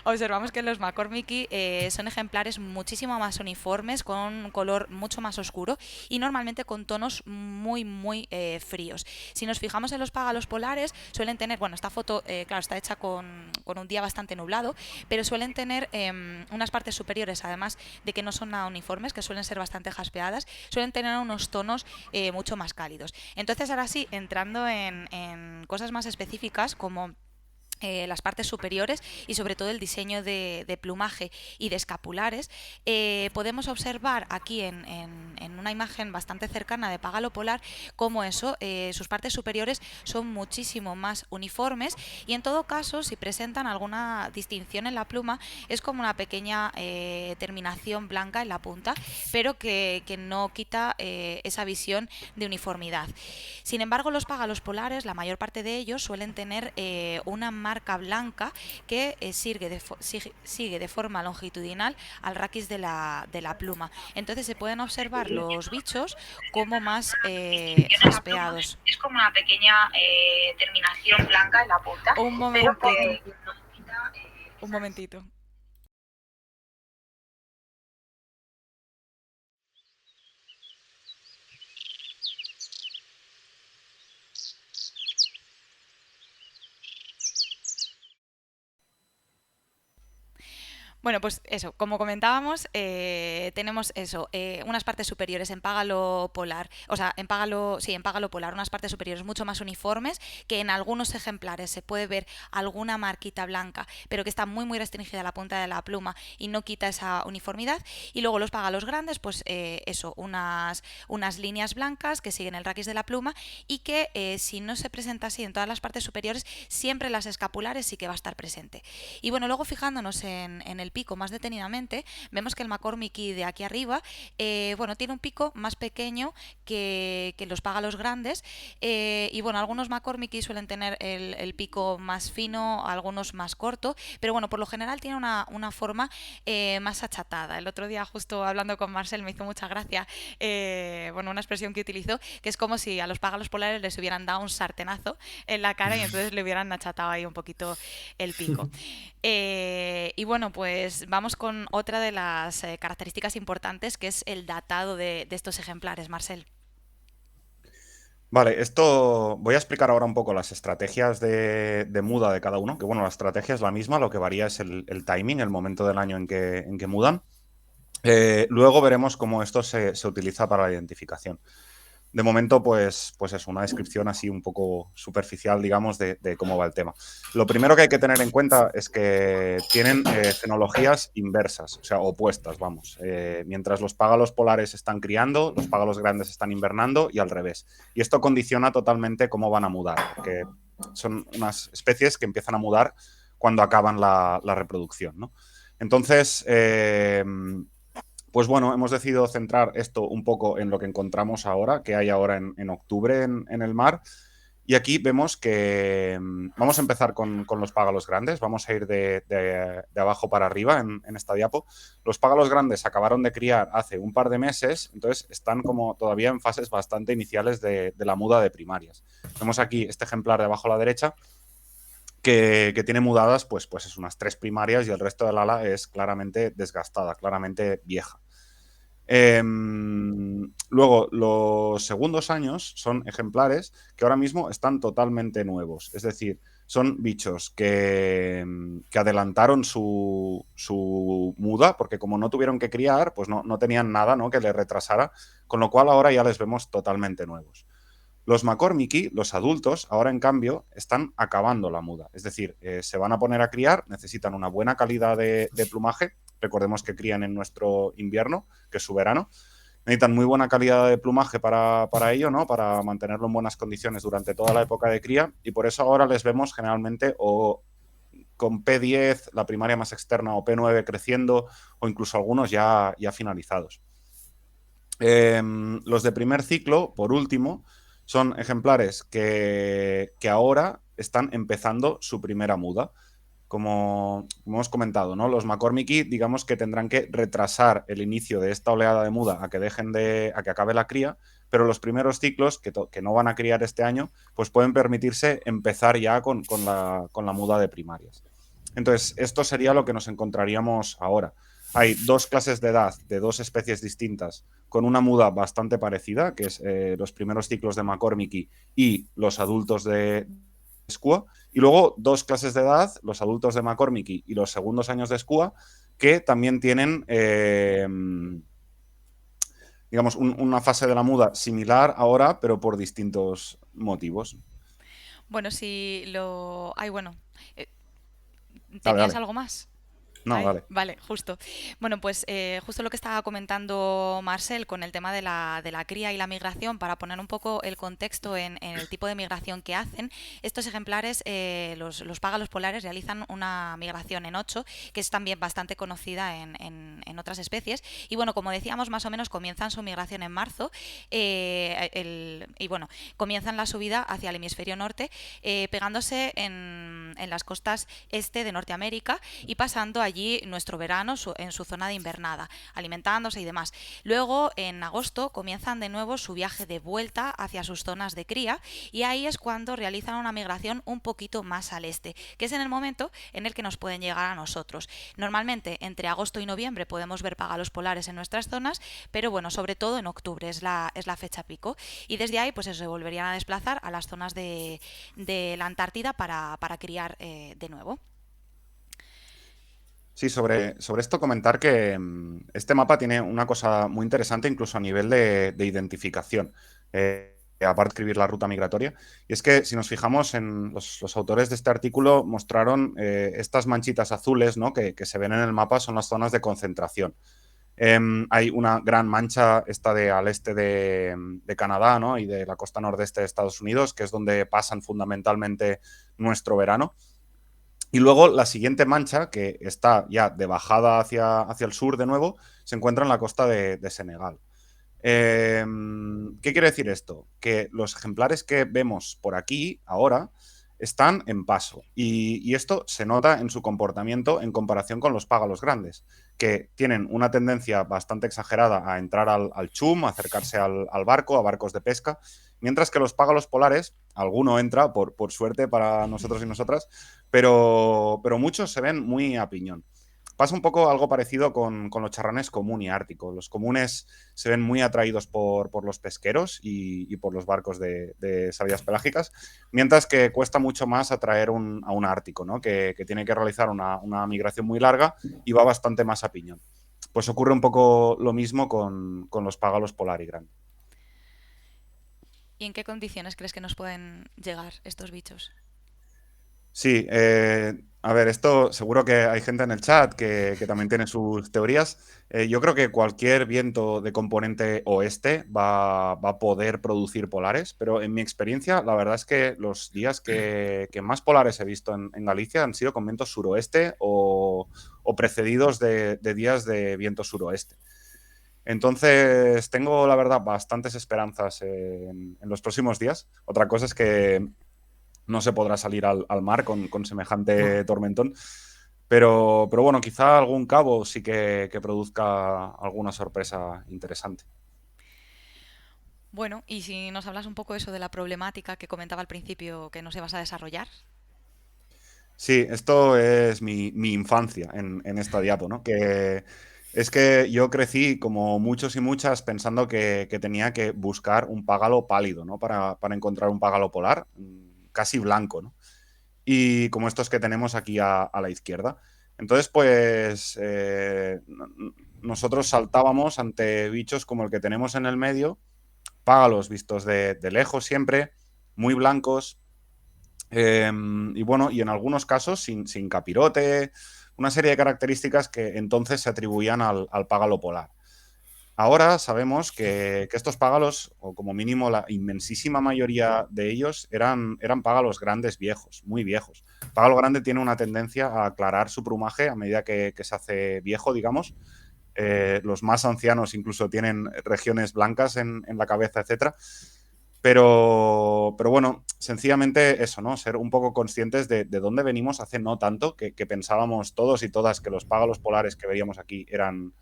observamos que los McCormick son ejemplares muchísimo más uniformes, con un color mucho más oscuro y normalmente con tonos muy fríos. Si nos fijamos en los págalos polares, suelen tener, bueno, esta foto, claro, está hecha con un día bastante nublado, pero suelen tener unas partes superiores, además de que no son nada uniformes, que suelen ser bastante jaspeadas, suelen tener unos tonos mucho más cálidos. Entonces, ahora sí, entrando en cosas más específicas como las partes superiores y sobre todo el diseño de plumaje y de escapulares, podemos observar aquí en una imagen bastante cercana de págalo polar cómo eso, sus partes superiores son muchísimo más uniformes, y en todo caso, si presentan alguna distinción en la pluma, es como una pequeña terminación blanca en la punta, pero que no quita esa visión de uniformidad. Sin embargo, los págalos polares, la mayor parte de ellos suelen tener una marca blanca que sigue de forma longitudinal al raquis de la pluma. Entonces se pueden observar los bichos como más jaspeados. Es como una pequeña terminación blanca en la punta. Un momentito. Un momentito. Bueno, pues eso, como comentábamos, tenemos eso, unas partes superiores en págalo polar, o sea, en págalo polar, unas partes superiores mucho más uniformes, que en algunos ejemplares se puede ver alguna marquita blanca, pero que está muy muy restringida a la punta de la pluma y no quita esa uniformidad. Y luego los págalos grandes, pues eso, unas líneas blancas que siguen el raquis de la pluma y que si no se presenta así en todas las partes superiores, siempre las escapulares sí que va a estar presente. Y bueno, luego fijándonos en el pico más detenidamente, vemos que el McCormicky de aquí arriba, bueno, tiene un pico más pequeño que los págalos grandes, y bueno, algunos McCormicky suelen tener el pico más fino, algunos más corto, pero bueno, por lo general tiene una forma más achatada. El otro día justo hablando con Marcel me hizo mucha gracia, bueno, una expresión que utilizó, que es como si a los págalos polares les hubieran dado un sartenazo en la cara y entonces le hubieran achatado ahí un poquito el pico. Y bueno, pues vamos con otra de las características importantes, que es el datado de estos ejemplares, Marcel. Vale, esto voy a explicar ahora un poco las estrategias de muda de cada uno, que bueno, la estrategia es la misma, lo que varía es el timing, el momento del año en que mudan. Luego veremos cómo esto se utiliza para la identificación. De momento, pues es una descripción así un poco superficial, digamos, de cómo va el tema. Lo primero que hay que tener en cuenta es que tienen fenologías inversas, o sea, opuestas, vamos. Mientras los págalos polares están criando, los págalos grandes están invernando y al revés. Y esto condiciona totalmente cómo van a mudar, porque son unas especies que empiezan a mudar cuando acaban la reproducción, ¿no? Entonces, pues bueno, hemos decidido centrar esto un poco en lo que encontramos ahora, que hay ahora en octubre en el mar. Y aquí vemos que vamos a empezar con los págalos grandes, vamos a ir de abajo para arriba en esta diapo. Los págalos grandes acabaron de criar hace un par de meses, entonces están como todavía en fases bastante iniciales de la muda de primarias. Vemos aquí este ejemplar de abajo a la derecha, que tiene mudadas pues es unas 3 primarias y el resto del ala es claramente desgastada, claramente vieja. Luego, los segundos años son ejemplares que ahora mismo están totalmente nuevos. Es decir, son bichos que adelantaron su muda, porque como no tuvieron que criar, pues no tenían nada, ¿no?, que les retrasara, con lo cual ahora ya les vemos totalmente nuevos. Los McCormicky, los adultos, ahora en cambio, están acabando la muda. Es decir, se van a poner a criar, necesitan una buena calidad de plumaje. Recordemos que crían en nuestro invierno, que es su verano. Necesitan muy buena calidad de plumaje para ello, ¿no?, para mantenerlo en buenas condiciones durante toda la época de cría. Y por eso ahora les vemos generalmente o con P10, la primaria más externa, o P9 creciendo, o incluso algunos ya finalizados. Los de primer ciclo, por último, son ejemplares que ahora están empezando su primera muda. Como hemos comentado, ¿no?, los McCormicky, digamos que tendrán que retrasar el inicio de esta oleada de muda a que acabe la cría, pero los primeros ciclos, que no van a criar este año, pues pueden permitirse empezar ya con la muda de primarias. Entonces, esto sería lo que nos encontraríamos ahora. Hay dos clases de edad de dos especies distintas con una muda bastante parecida, que es los primeros ciclos de McCormicky y los adultos de Skua, y luego dos clases de edad, los adultos de McCormicky y los segundos años de Skua, que también tienen, digamos, una fase de la muda similar ahora, pero por distintos motivos. Bueno, si lo... Ay, bueno. Dale. ¿Tenías algo más? No, Ay, vale. vale, justo. Bueno, pues justo lo que estaba comentando Marcel con el tema de la cría y la migración, para poner un poco el contexto en el tipo de migración que hacen, estos ejemplares, los págalos polares, realizan una migración en 8, que es también bastante conocida en otras especies. Y bueno, como decíamos, más o menos comienzan su migración en marzo, y bueno, comienzan la subida hacia el hemisferio norte, pegándose en las costas este de Norteamérica y pasando allí nuestro verano en su zona de invernada, alimentándose y demás. Luego, en agosto, comienzan de nuevo su viaje de vuelta hacia sus zonas de cría, y ahí es cuando realizan una migración un poquito más al este, que es en el momento en el que nos pueden llegar a nosotros. Normalmente, entre agosto y noviembre podemos ver págalos polares en nuestras zonas, pero bueno, sobre todo en octubre es la fecha pico, y desde ahí pues se volverían a desplazar a las zonas de la Antártida para criar de nuevo. Sí, sobre esto comentar que este mapa tiene una cosa muy interesante incluso a nivel de identificación, aparte de escribir la ruta migratoria, y es que si nos fijamos en los autores de este artículo mostraron estas manchitas azules, ¿no? que se ven en el mapa son las zonas de concentración. Hay una gran mancha, esta al este de Canadá, ¿no? Y de la costa nordeste de Estados Unidos, que es donde pasan fundamentalmente nuestro verano. Y luego la siguiente mancha, que está ya de bajada hacia el sur de nuevo, se encuentra en la costa de Senegal. ¿Qué quiere decir esto? Que los ejemplares que vemos por aquí ahora están en paso y esto se nota en su comportamiento en comparación con los págalos grandes, que tienen una tendencia bastante exagerada a entrar al chum, a acercarse al barco, a barcos de pesca, mientras que los págalos polares, alguno entra por suerte para nosotros y nosotras, pero muchos se ven muy a piñón. Pasa un poco algo parecido con los charranes común y ártico. Los comunes se ven muy atraídos por los pesqueros y por los barcos de salidas pelágicas, mientras que cuesta mucho más atraer a un ártico, ¿no? que tiene que realizar una migración muy larga y va bastante más a piñón. Pues ocurre un poco lo mismo con los págalos polar y grande. ¿Y en qué condiciones crees que nos pueden llegar estos bichos? Sí, a ver, esto seguro que hay gente en el chat que también tiene sus teorías. Yo creo que cualquier viento de componente oeste va a poder producir polares, pero en mi experiencia, la verdad es que los días que más polares he visto en Galicia han sido con vientos suroeste o precedidos de días de viento suroeste. Entonces, tengo, la verdad, bastantes esperanzas en los próximos días. Otra cosa es que no se podrá salir al mar con semejante tormentón. Pero bueno, quizá algún cabo sí que produzca alguna sorpresa interesante. Bueno, y si nos hablas un poco eso de la problemática que comentaba al principio que no se vas a desarrollar. Sí, esto es mi infancia en esta diapo, ¿no? Que es que yo crecí, como muchos y muchas, pensando que tenía que buscar un págalo pálido, ¿no? Para encontrar un págalo polar, casi blanco, ¿no? Y como estos que tenemos aquí a la izquierda. Entonces, pues nosotros saltábamos ante bichos como el que tenemos en el medio, págalos vistos de lejos siempre, muy blancos, y bueno, y en algunos casos sin capirote, una serie de características que entonces se atribuían al págalo polar. Ahora sabemos que estos págalos, o como mínimo la inmensísima mayoría de ellos, eran págalos grandes viejos, muy viejos. El págalo grande tiene una tendencia a aclarar su plumaje a medida que se hace viejo, digamos. Los más ancianos incluso tienen regiones blancas en la cabeza, etcétera. Pero bueno, sencillamente eso, ¿no? Ser un poco conscientes de dónde venimos hace no tanto, que pensábamos todos y todas que los págalos polares que veíamos aquí eran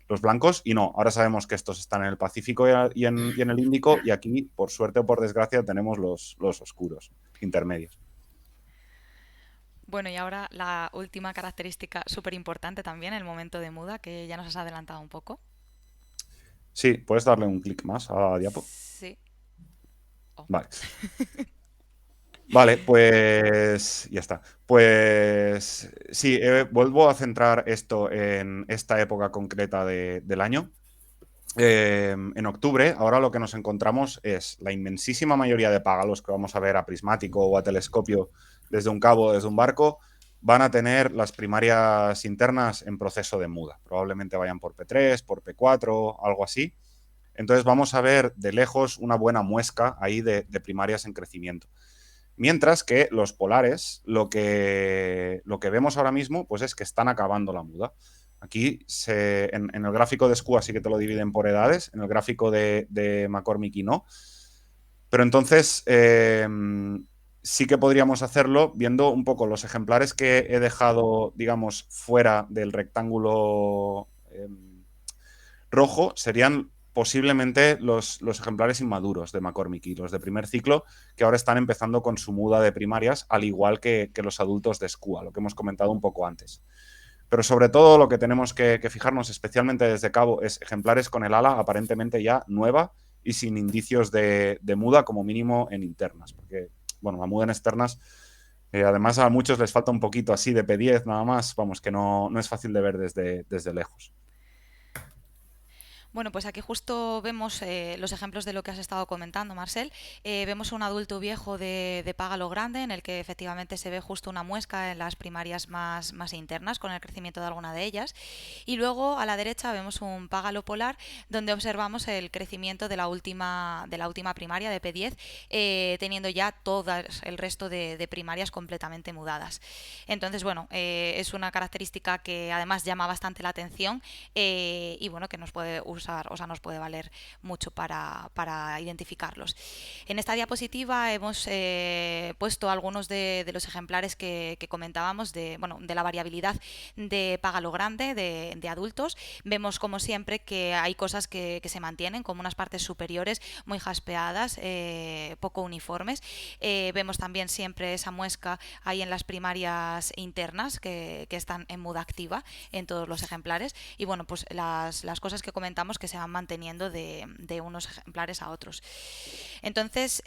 los blancos, y no, ahora sabemos que estos están en el Pacífico y en el Índico, y aquí, por suerte o por desgracia, tenemos los oscuros, intermedios. Bueno, y ahora la última característica súper importante también, el momento de muda, que ya nos has adelantado un poco. Sí, puedes darle un clic más a la diapo. Sí. Oh. Vale. Vale, pues ya está. Pues sí, vuelvo a centrar esto en esta época concreta del año. En octubre, ahora lo que nos encontramos es la inmensísima mayoría de págalos que vamos a ver a prismático o a telescopio desde un cabo o desde un barco, van a tener las primarias internas en proceso de muda. Probablemente vayan por P3, por P4, algo así. Entonces vamos a ver de lejos una buena muesca ahí de primarias en crecimiento. Mientras que los polares, lo que vemos ahora mismo, pues es que están acabando la muda. Aquí en el gráfico de SCUA sí que te lo dividen por edades, en el gráfico de McCormick no. Pero entonces sí que podríamos hacerlo viendo un poco los ejemplares que he dejado, digamos, fuera del rectángulo rojo, serían posiblemente los ejemplares inmaduros de McCormick y los de primer ciclo, que ahora están empezando con su muda de primarias, al igual que los adultos de SCUA, lo que hemos comentado un poco antes. Pero sobre todo lo que tenemos que fijarnos, especialmente desde Cabo, es ejemplares con el ala aparentemente ya nueva y sin indicios de muda, como mínimo en internas. Porque, bueno, la muda en externas Además, a muchos les falta un poquito así de P10 nada más, vamos, que no es fácil de ver desde lejos. Bueno, pues aquí justo vemos los ejemplos de lo que has estado comentando, Marcel. Vemos un adulto viejo de págalo grande en el que efectivamente se ve justo una muesca en las primarias más internas con el crecimiento de alguna de ellas. Y luego a la derecha vemos un págalo polar donde observamos el crecimiento de la última primaria de P10, teniendo ya todo el resto de primarias completamente mudadas. Entonces, bueno, es una característica que además llama bastante la atención y bueno, que nos puede usar, o sea, nos puede valer mucho para identificarlos. En esta diapositiva hemos puesto algunos de los ejemplares que comentábamos de la variabilidad de págalo grande de adultos. Vemos como siempre que hay cosas que se mantienen, como unas partes superiores muy jaspeadas, poco uniformes. Vemos también siempre esa muesca ahí en las primarias internas que están en muda activa en todos los ejemplares. Y bueno, pues las cosas que comentamos que se van manteniendo de unos ejemplares a otros. Entonces,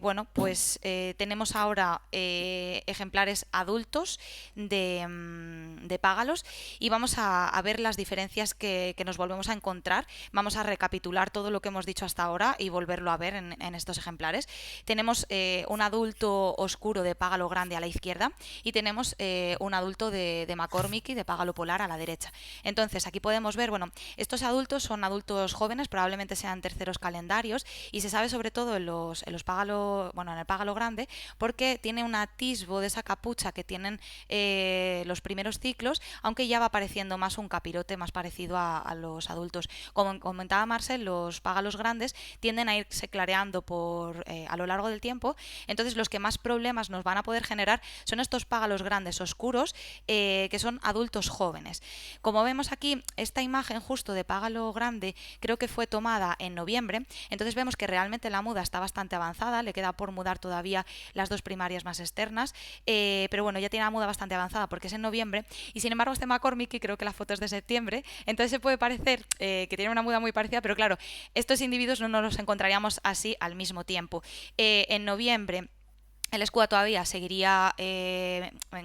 bueno, pues tenemos ahora ejemplares adultos de págalos y vamos a ver las diferencias que nos volvemos a encontrar. Vamos a recapitular todo lo que hemos dicho hasta ahora y volverlo a ver en estos ejemplares. Tenemos un adulto oscuro de págalo grande a la izquierda y tenemos un adulto de McCormick y de págalo polar a la derecha. Entonces, aquí podemos ver, bueno, estos adultos son adultos jóvenes, probablemente sean terceros calendarios y se sabe sobre todo en los págalo, bueno, en el págalo grande, porque tiene un atisbo de esa capucha que tienen los primeros ciclos, aunque ya va apareciendo más un capirote más parecido a los adultos. Como comentaba Marcel, los págalos grandes tienden a irse clareando a lo largo del tiempo, entonces los que más problemas nos van a poder generar son estos págalos grandes oscuros que son adultos jóvenes. Como vemos aquí, esta imagen justo de págalo grande creo que fue tomada en noviembre, entonces vemos que realmente la muda está bastante avanzada, le queda por mudar todavía las dos primarias más externas, pero bueno, ya tiene la muda bastante avanzada porque es en noviembre y sin embargo este McCormick, y creo que la foto es de septiembre, entonces se puede parecer que tiene una muda muy parecida, pero claro, estos individuos no nos los encontraríamos así al mismo tiempo. En noviembre el escudo todavía seguiría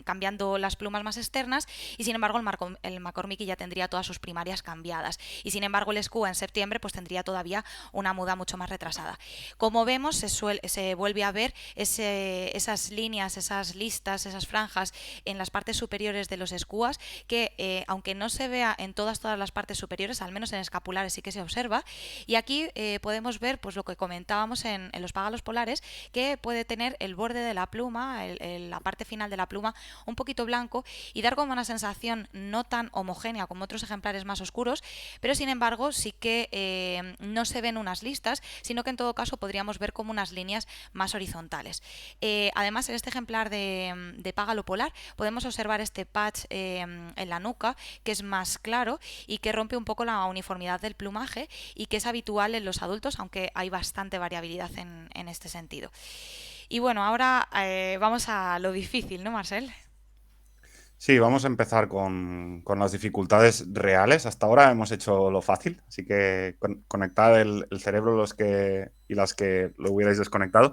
cambiando las plumas más externas y sin embargo el McCormick ya tendría todas sus primarias cambiadas y sin embargo el escudo en septiembre pues tendría todavía una muda mucho más retrasada. Como vemos se vuelve a ver esas líneas, esas listas, esas franjas en las partes superiores de los escuas que aunque no se vea en todas las partes superiores, al menos en escapulares sí que se observa y aquí podemos ver pues lo que comentábamos en los págalos polares, que puede tener el borde de la pluma, la parte final de la pluma, un poquito blanco y dar como una sensación no tan homogénea como otros ejemplares más oscuros, pero sin embargo sí que no se ven unas listas, sino que en todo caso podríamos ver como unas líneas más horizontales. Además, en este ejemplar de págalo polar podemos observar este patch en la nuca, que es más claro y que rompe un poco la uniformidad del plumaje y que es habitual en los adultos, aunque hay bastante variabilidad en este sentido. Y bueno, ahora vamos a lo difícil, ¿no, Marcel? Sí, vamos a empezar con las dificultades reales. Hasta ahora hemos hecho lo fácil, así que conectad el cerebro y las que lo hubierais desconectado.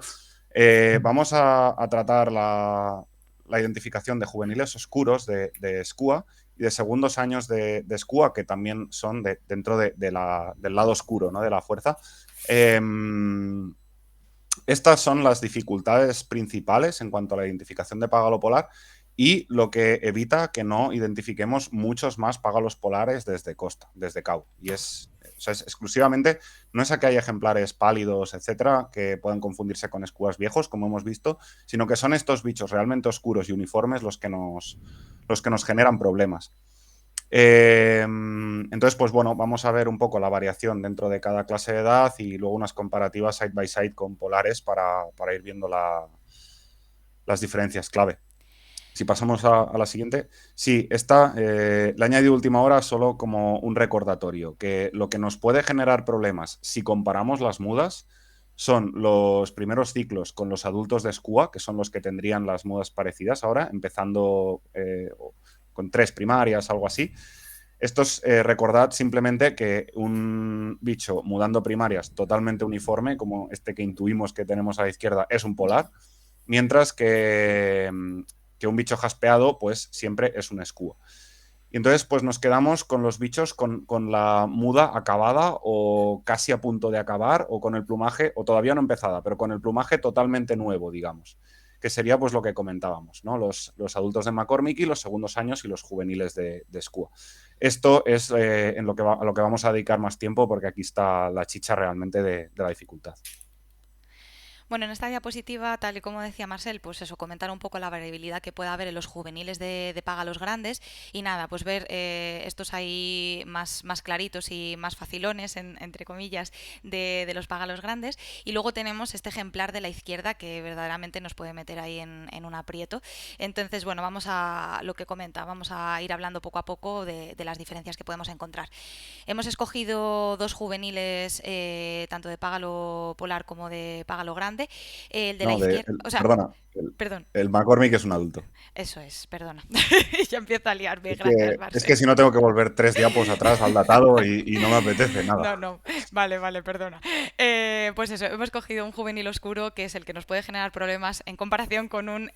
Vamos a tratar la identificación de juveniles oscuros de SCUA y de segundos años de SCUA, que también son dentro del lado oscuro, ¿no?, de la fuerza. Estas son las dificultades principales en cuanto a la identificación de págalo polar y lo que evita que no identifiquemos muchos más págalos polares desde costa, desde cabo. Y es exclusivamente, no es a que haya ejemplares pálidos, etcétera, que puedan confundirse con escuas viejos, como hemos visto, sino que son estos bichos realmente oscuros y uniformes los que nos generan problemas. Entonces, pues bueno, vamos a ver un poco la variación dentro de cada clase de edad y luego unas comparativas side by side con polares para ir viendo las diferencias clave. Si pasamos a la siguiente. Sí, esta la he añadido última hora solo como un recordatorio, que lo que nos puede generar problemas si comparamos las mudas son los primeros ciclos con los adultos de SCUA, que son los que tendrían las mudas parecidas ahora, empezando con 3 primarias, algo así. Estos, recordad simplemente que un bicho mudando primarias totalmente uniforme, como este que intuimos que tenemos a la izquierda, es un polar. mientras que un bicho jaspeado pues siempre es un escudo. Y entonces pues nos quedamos con los bichos con la muda acabada o casi a punto de acabar, o con el plumaje, o todavía no empezada, pero con el plumaje totalmente nuevo, digamos, que sería pues lo que comentábamos, ¿no? Los adultos de McCormick y los segundos años y los juveniles de Skua. Esto es a lo que vamos a dedicar más tiempo, porque aquí está la chicha realmente de la dificultad. Bueno, en esta diapositiva, tal y como decía Marcel, pues eso, comentar un poco la variabilidad que puede haber en los juveniles de págalos grandes y nada, pues ver estos ahí más claritos y más facilones, entre comillas, de los págalos grandes. Y luego tenemos este ejemplar de la izquierda que verdaderamente nos puede meter ahí en un aprieto. Entonces, bueno, vamos a lo que comenta, vamos a ir hablando poco a poco de las diferencias que podemos encontrar. Hemos escogido dos juveniles, tanto de págalo polar como de págalo grande. El de la No, izquierda, o sea, perdona, perdón, el McCormick es un adulto. eso es, perdona. Ya empiezo a liarme, Es gracias, es Marcel. que si no tengo que volver 3 diapos atrás al datado y no me apetece nada. No, vale, perdona. Pues eso, hemos cogido un juvenil oscuro que es el que nos puede generar problemas en comparación con un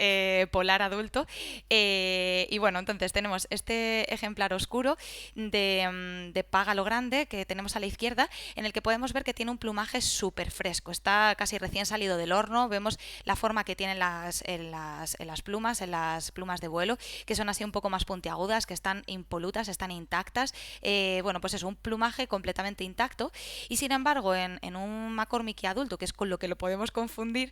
polar adulto. Y bueno, entonces tenemos este ejemplar oscuro de págalo grande que tenemos a la izquierda, en el que podemos ver que tiene un plumaje súper fresco. Está casi recién salido del horno. Vemos la forma que tienen en las plumas de vuelo, que son así un poco más puntiagudas, que están impolutas, están intactas. Bueno, pues es un plumaje completamente intacto, y sin embargo en un McCormick adulto, que es con lo que lo podemos confundir,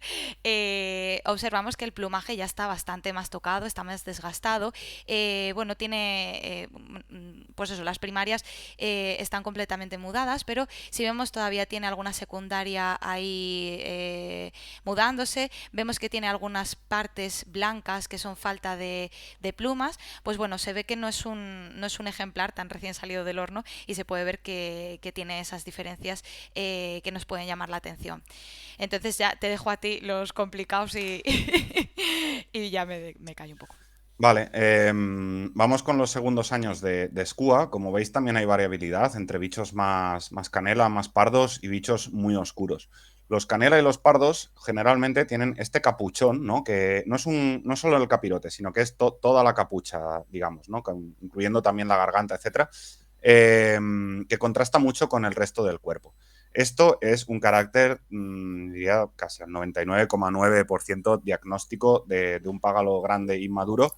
observamos que el plumaje ya está bastante más tocado, está más desgastado. Bueno, tiene pues eso, las primarias están completamente mudadas, pero si vemos todavía tiene alguna secundaria ahí mudándose. Vemos que tiene algunas partes blancas que son falta de plumas. Pues bueno, se ve que no es un ejemplar tan recién salido del horno, y se puede ver que tiene esas diferencias que nos pueden llamar la atención. Entonces ya te dejo a ti los complicados y, y ya me callo un poco. Vale, vamos con los segundos años de Skua. Como veis, también hay variabilidad entre bichos más canela, más pardos, y bichos muy oscuros. Los canela y los pardos generalmente tienen este capuchón, ¿no? Que no es solo el capirote, sino que es toda la capucha, digamos, ¿no? Incluyendo también la garganta, etcétera, que contrasta mucho con el resto del cuerpo. Esto es un carácter, diría casi al 99,9% diagnóstico de un págalo grande inmaduro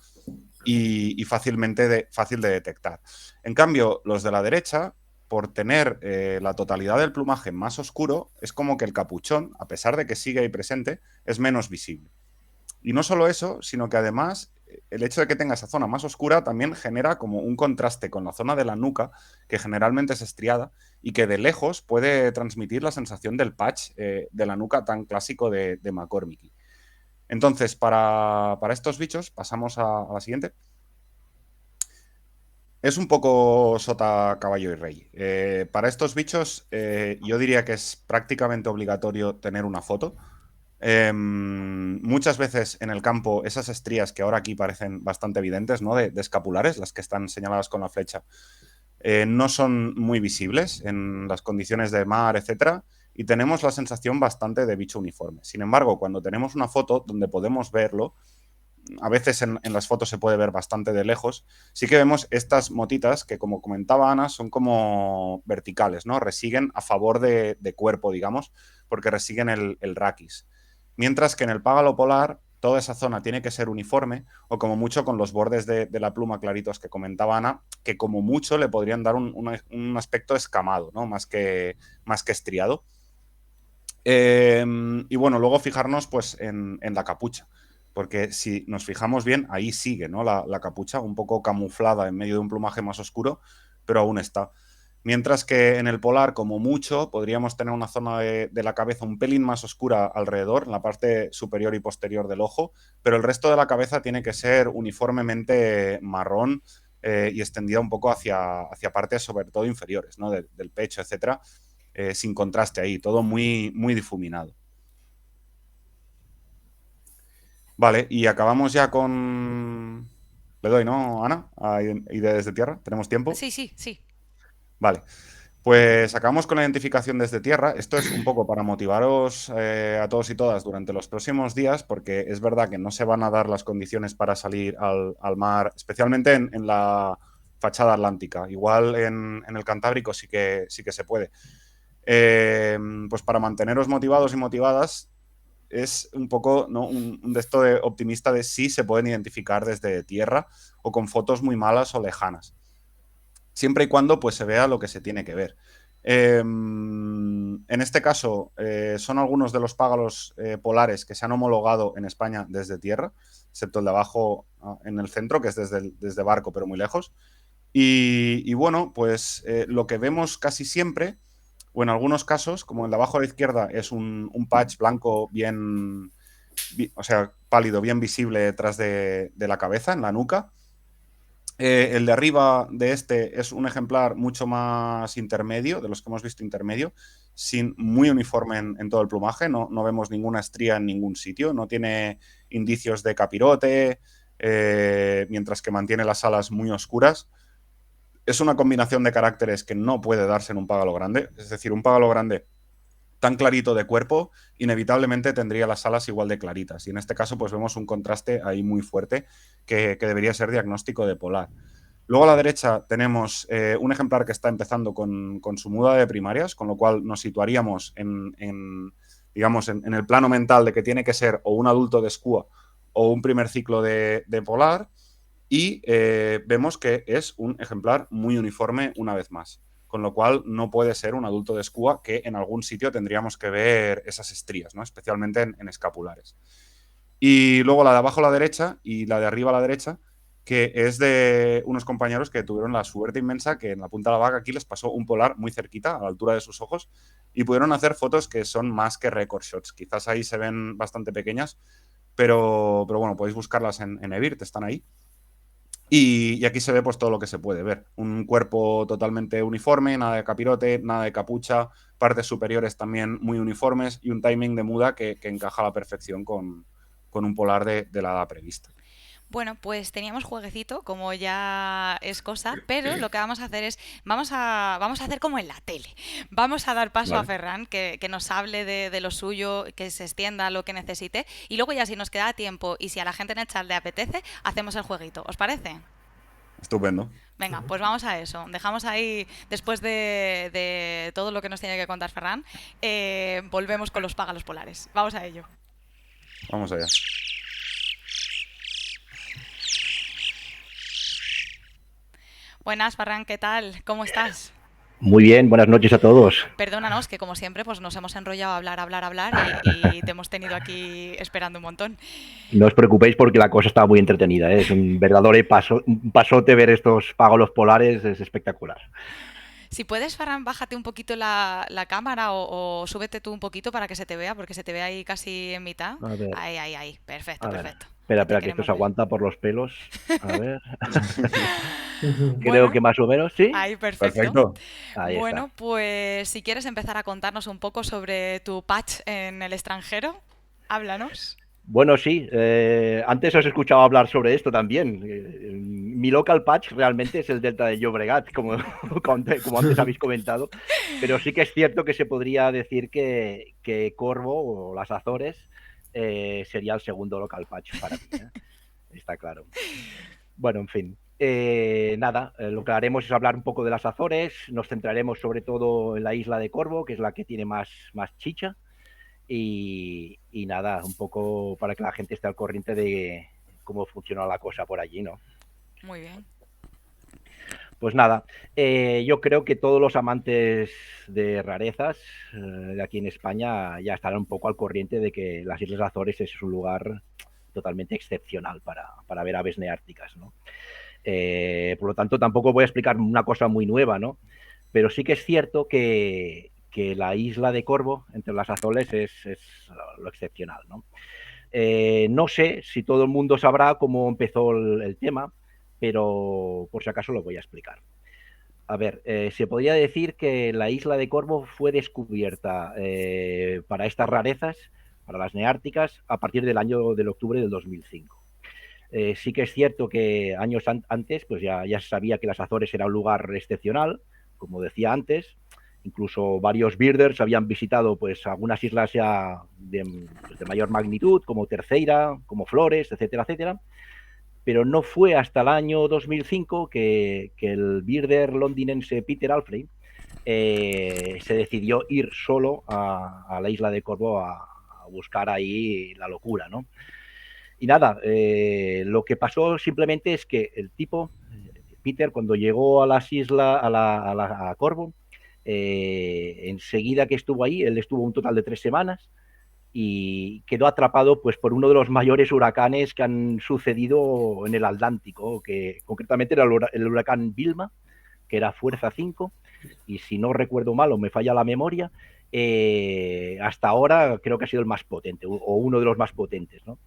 y fácil de detectar. En cambio, los de la derecha, por tener la totalidad del plumaje más oscuro, es como que el capuchón, a pesar de que sigue ahí presente, es menos visible. Y no solo eso, sino que además el hecho de que tenga esa zona más oscura también genera como un contraste con la zona de la nuca, que generalmente es estriada y que de lejos puede transmitir la sensación del patch de la nuca tan clásico de McCormick. Entonces, para estos bichos, pasamos a la siguiente. Es un poco sota, caballo y rey. Para estos bichos, yo diría que es prácticamente obligatorio tener una foto. Muchas veces en el campo esas estrías que ahora aquí parecen bastante evidentes, ¿no? de escapulares, las que están señaladas con la flecha, no son muy visibles en las condiciones de mar, etcétera, y tenemos la sensación bastante de bicho uniforme. Sin embargo, cuando tenemos una foto donde podemos verlo, a veces en las fotos se puede ver bastante de lejos, sí que vemos estas motitas que, como comentaba Ana, son como verticales, ¿no? Resiguen a favor de cuerpo, digamos, porque resiguen el raquis. Mientras que en el págalo polar toda esa zona tiene que ser uniforme, o como mucho con los bordes de la pluma claritos que comentaba Ana, que como mucho le podrían dar un aspecto escamado, ¿no? Más que estriado. Y bueno, luego fijarnos pues en la capucha, porque si nos fijamos bien, ahí sigue, ¿no? la capucha un poco camuflada en medio de un plumaje más oscuro, pero aún está. Mientras que en el polar, como mucho, podríamos tener una zona de la cabeza un pelín más oscura alrededor, en la parte superior y posterior del ojo, pero el resto de la cabeza tiene que ser uniformemente marrón y extendida un poco hacia partes, sobre todo inferiores, ¿no? Del pecho, etcétera, sin contraste ahí, todo muy, muy difuminado. Vale, y acabamos ya con... Le doy, ¿no, Ana? A ideas de tierra. ¿Tenemos tiempo? Sí. Vale. Pues acabamos con la identificación desde tierra. Esto es un poco para motivaros a todos y todas durante los próximos días, porque es verdad que no se van a dar las condiciones para salir al mar, especialmente en la fachada atlántica. Igual en el Cantábrico sí que se puede. Pues para manteneros motivados y motivadas, es un poco, ¿no?, un de esto de optimista de si se pueden identificar desde tierra o con fotos muy malas o lejanas. Siempre y cuando pues, se vea lo que se tiene que ver. En este caso, son algunos de los págalos polares que se han homologado en España desde tierra, excepto el de abajo en el centro, que es desde barco, pero muy lejos. Y bueno, pues lo que vemos casi siempre, o en algunos casos, como el de abajo a la izquierda, es un patch blanco o sea, pálido, bien visible detrás de la cabeza, en la nuca. El de arriba de este es un ejemplar mucho más intermedio, de los que hemos visto intermedio, muy uniforme en todo el plumaje, no vemos ninguna estría en ningún sitio, no tiene indicios de capirote, mientras que mantiene las alas muy oscuras. Es una combinación de caracteres que no puede darse en un págalo grande, es decir, un págalo grande tan clarito de cuerpo, inevitablemente tendría las alas igual de claritas. Y en este caso, pues vemos un contraste ahí muy fuerte que debería ser diagnóstico de polar. Luego a la derecha tenemos un ejemplar que está empezando con su muda de primarias, con lo cual nos situaríamos digamos, en el plano mental de que tiene que ser o un adulto de escúa o un primer ciclo de polar, y vemos que es un ejemplar muy uniforme una vez más, con lo cual no puede ser un adulto de escúa, que en algún sitio tendríamos que ver esas estrías, ¿no?, especialmente en escapulares. Y luego la de abajo a la derecha y la de arriba a la derecha, que es de unos compañeros que tuvieron la suerte inmensa que en la punta de la vaca aquí les pasó un polar muy cerquita, a la altura de sus ojos, y pudieron hacer fotos que son más que record shots. Quizás ahí se ven bastante pequeñas, pero bueno, podéis buscarlas en Evirt, están ahí. Y aquí se ve pues todo lo que se puede ver. Un cuerpo totalmente uniforme, nada de capirote, nada de capucha, partes superiores también muy uniformes y un timing de muda que encaja a la perfección con un polar de la edad prevista. Bueno, pues teníamos jueguecito, como ya es cosa, pero lo que vamos a hacer es, vamos a hacer como en la tele. Vamos a dar paso a Ferran, que nos hable de lo suyo, que se extienda lo que necesite, y luego ya si nos queda tiempo y si a la gente en el chat le apetece, hacemos el jueguito. ¿Os parece? Estupendo. Venga, pues vamos a eso. Dejamos ahí, después de todo lo que nos tiene que contar Ferran, volvemos con los págalos polares. Vamos a ello. Vamos allá. Buenas, Ferran, ¿qué tal? ¿Cómo estás? Muy bien, buenas noches a todos. Perdónanos que como siempre pues nos hemos enrollado a hablar y te hemos tenido aquí esperando un montón. No os preocupéis porque la cosa está muy entretenida, ¿eh? Es un verdadero pasote ver estos págalos polares, es espectacular. Si puedes, Ferran, bájate un poquito la cámara o súbete tú un poquito para que se te vea, porque se te ve ahí casi en mitad. A ver. Ahí. Perfecto, A ver. perfecto. Espera, Te que esto queremos se ver. aguanta por los pelos. A ver. Bueno, Creo que más o menos, ¿sí? ahí, perfecto. Perfecto. Ahí Bueno, está. pues si quieres empezar a contarnos un poco sobre tu patch en el extranjero, háblanos. Bueno, sí, antes os he escuchado hablar sobre esto también. Mi local patch realmente es el Delta de Llobregat, como antes habéis comentado, pero sí que es cierto que se podría decir que Corvo o las Azores sería el segundo local patch para mí, ¿eh? Está claro. Bueno, en fin. Nada, lo que haremos es hablar un poco de las Azores, nos centraremos sobre todo en la isla de Corvo, que es la que tiene más chicha. Y nada, un poco para que la gente esté al corriente de cómo funciona la cosa por allí, ¿no? Muy bien. Pues nada, yo creo que todos los amantes de rarezas de aquí en España ya estarán un poco al corriente de que las Islas Azores es un lugar totalmente excepcional para ver aves neárticas, ¿no? Por lo tanto, tampoco voy a explicar una cosa muy nueva, ¿no? Pero sí que es cierto que la isla de Corvo, entre las Azores, es lo excepcional, ¿no? No sé si todo el mundo sabrá cómo empezó el tema, pero por si acaso lo voy a explicar. A ver, se podría decir que la isla de Corvo fue descubierta para estas rarezas, para las neárticas, a partir del octubre del 2005. Sí que es cierto que años antes pues ya se sabía que las Azores era un lugar excepcional, como decía antes, Incluso varios birders habían visitado pues algunas islas ya de mayor magnitud, como Terceira, como Flores, etcétera, etcétera. Pero no fue hasta el año 2005 que el birder londinense Peter Alfrey se decidió ir solo a la isla de Corvo a buscar ahí la locura, ¿no? Y nada, lo que pasó simplemente es que el tipo, Peter, cuando llegó a las islas, a Corvo, enseguida que estuvo ahí, él estuvo un total de 3 semanas y quedó atrapado pues por uno de los mayores huracanes que han sucedido en el Atlántico, que concretamente era el huracán Vilma, que era fuerza 5, y si no recuerdo mal o me falla la memoria, hasta ahora creo que ha sido el más potente, o uno de los más potentes, ¿no?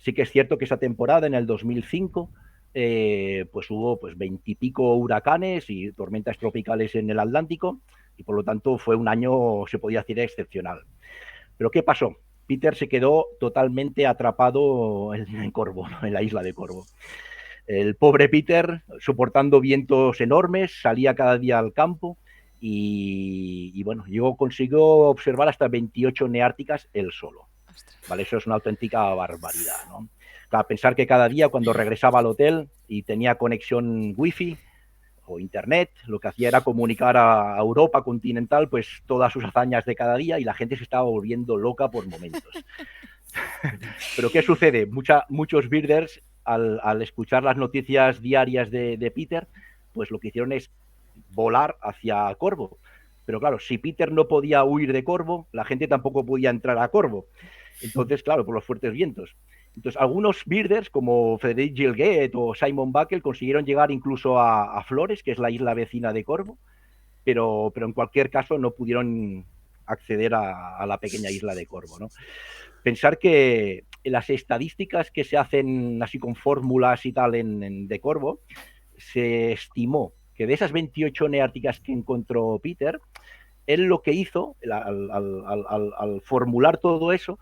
Sí que es cierto que esa temporada, en el 2005, pues hubo pues 20 y pico huracanes y tormentas tropicales en el Atlántico, y por lo tanto fue un año, se podía decir, excepcional. Pero ¿qué pasó? Peter se quedó totalmente atrapado en Corvo, ¿no? En la isla de Corvo. El pobre Peter, soportando vientos enormes, salía cada día al campo y bueno, consiguió observar hasta 28 neárticas él solo. ¿Vale? Eso es una auténtica barbaridad, ¿no? Claro, pensar que cada día cuando regresaba al hotel y tenía conexión wifi o internet, lo que hacía era comunicar a Europa continental pues todas sus hazañas de cada día, y la gente se estaba volviendo loca por momentos. Pero ¿qué sucede? Muchos birders al escuchar las noticias diarias de Peter, pues lo que hicieron es volar hacia Corvo. Pero claro, si Peter no podía huir de Corvo, la gente tampoco podía entrar a Corvo. Entonces, claro, por los fuertes vientos. Entonces, algunos birders, como Frederick Gilgate o Simon Buckle, consiguieron llegar incluso a Flores, que es la isla vecina de Corvo, pero en cualquier caso no pudieron acceder a la pequeña isla de Corvo, ¿no? Pensar que las estadísticas que se hacen así con fórmulas y tal de Corvo, se estimó que de esas 28 neárticas que encontró Peter, él lo que hizo, al formular todo eso,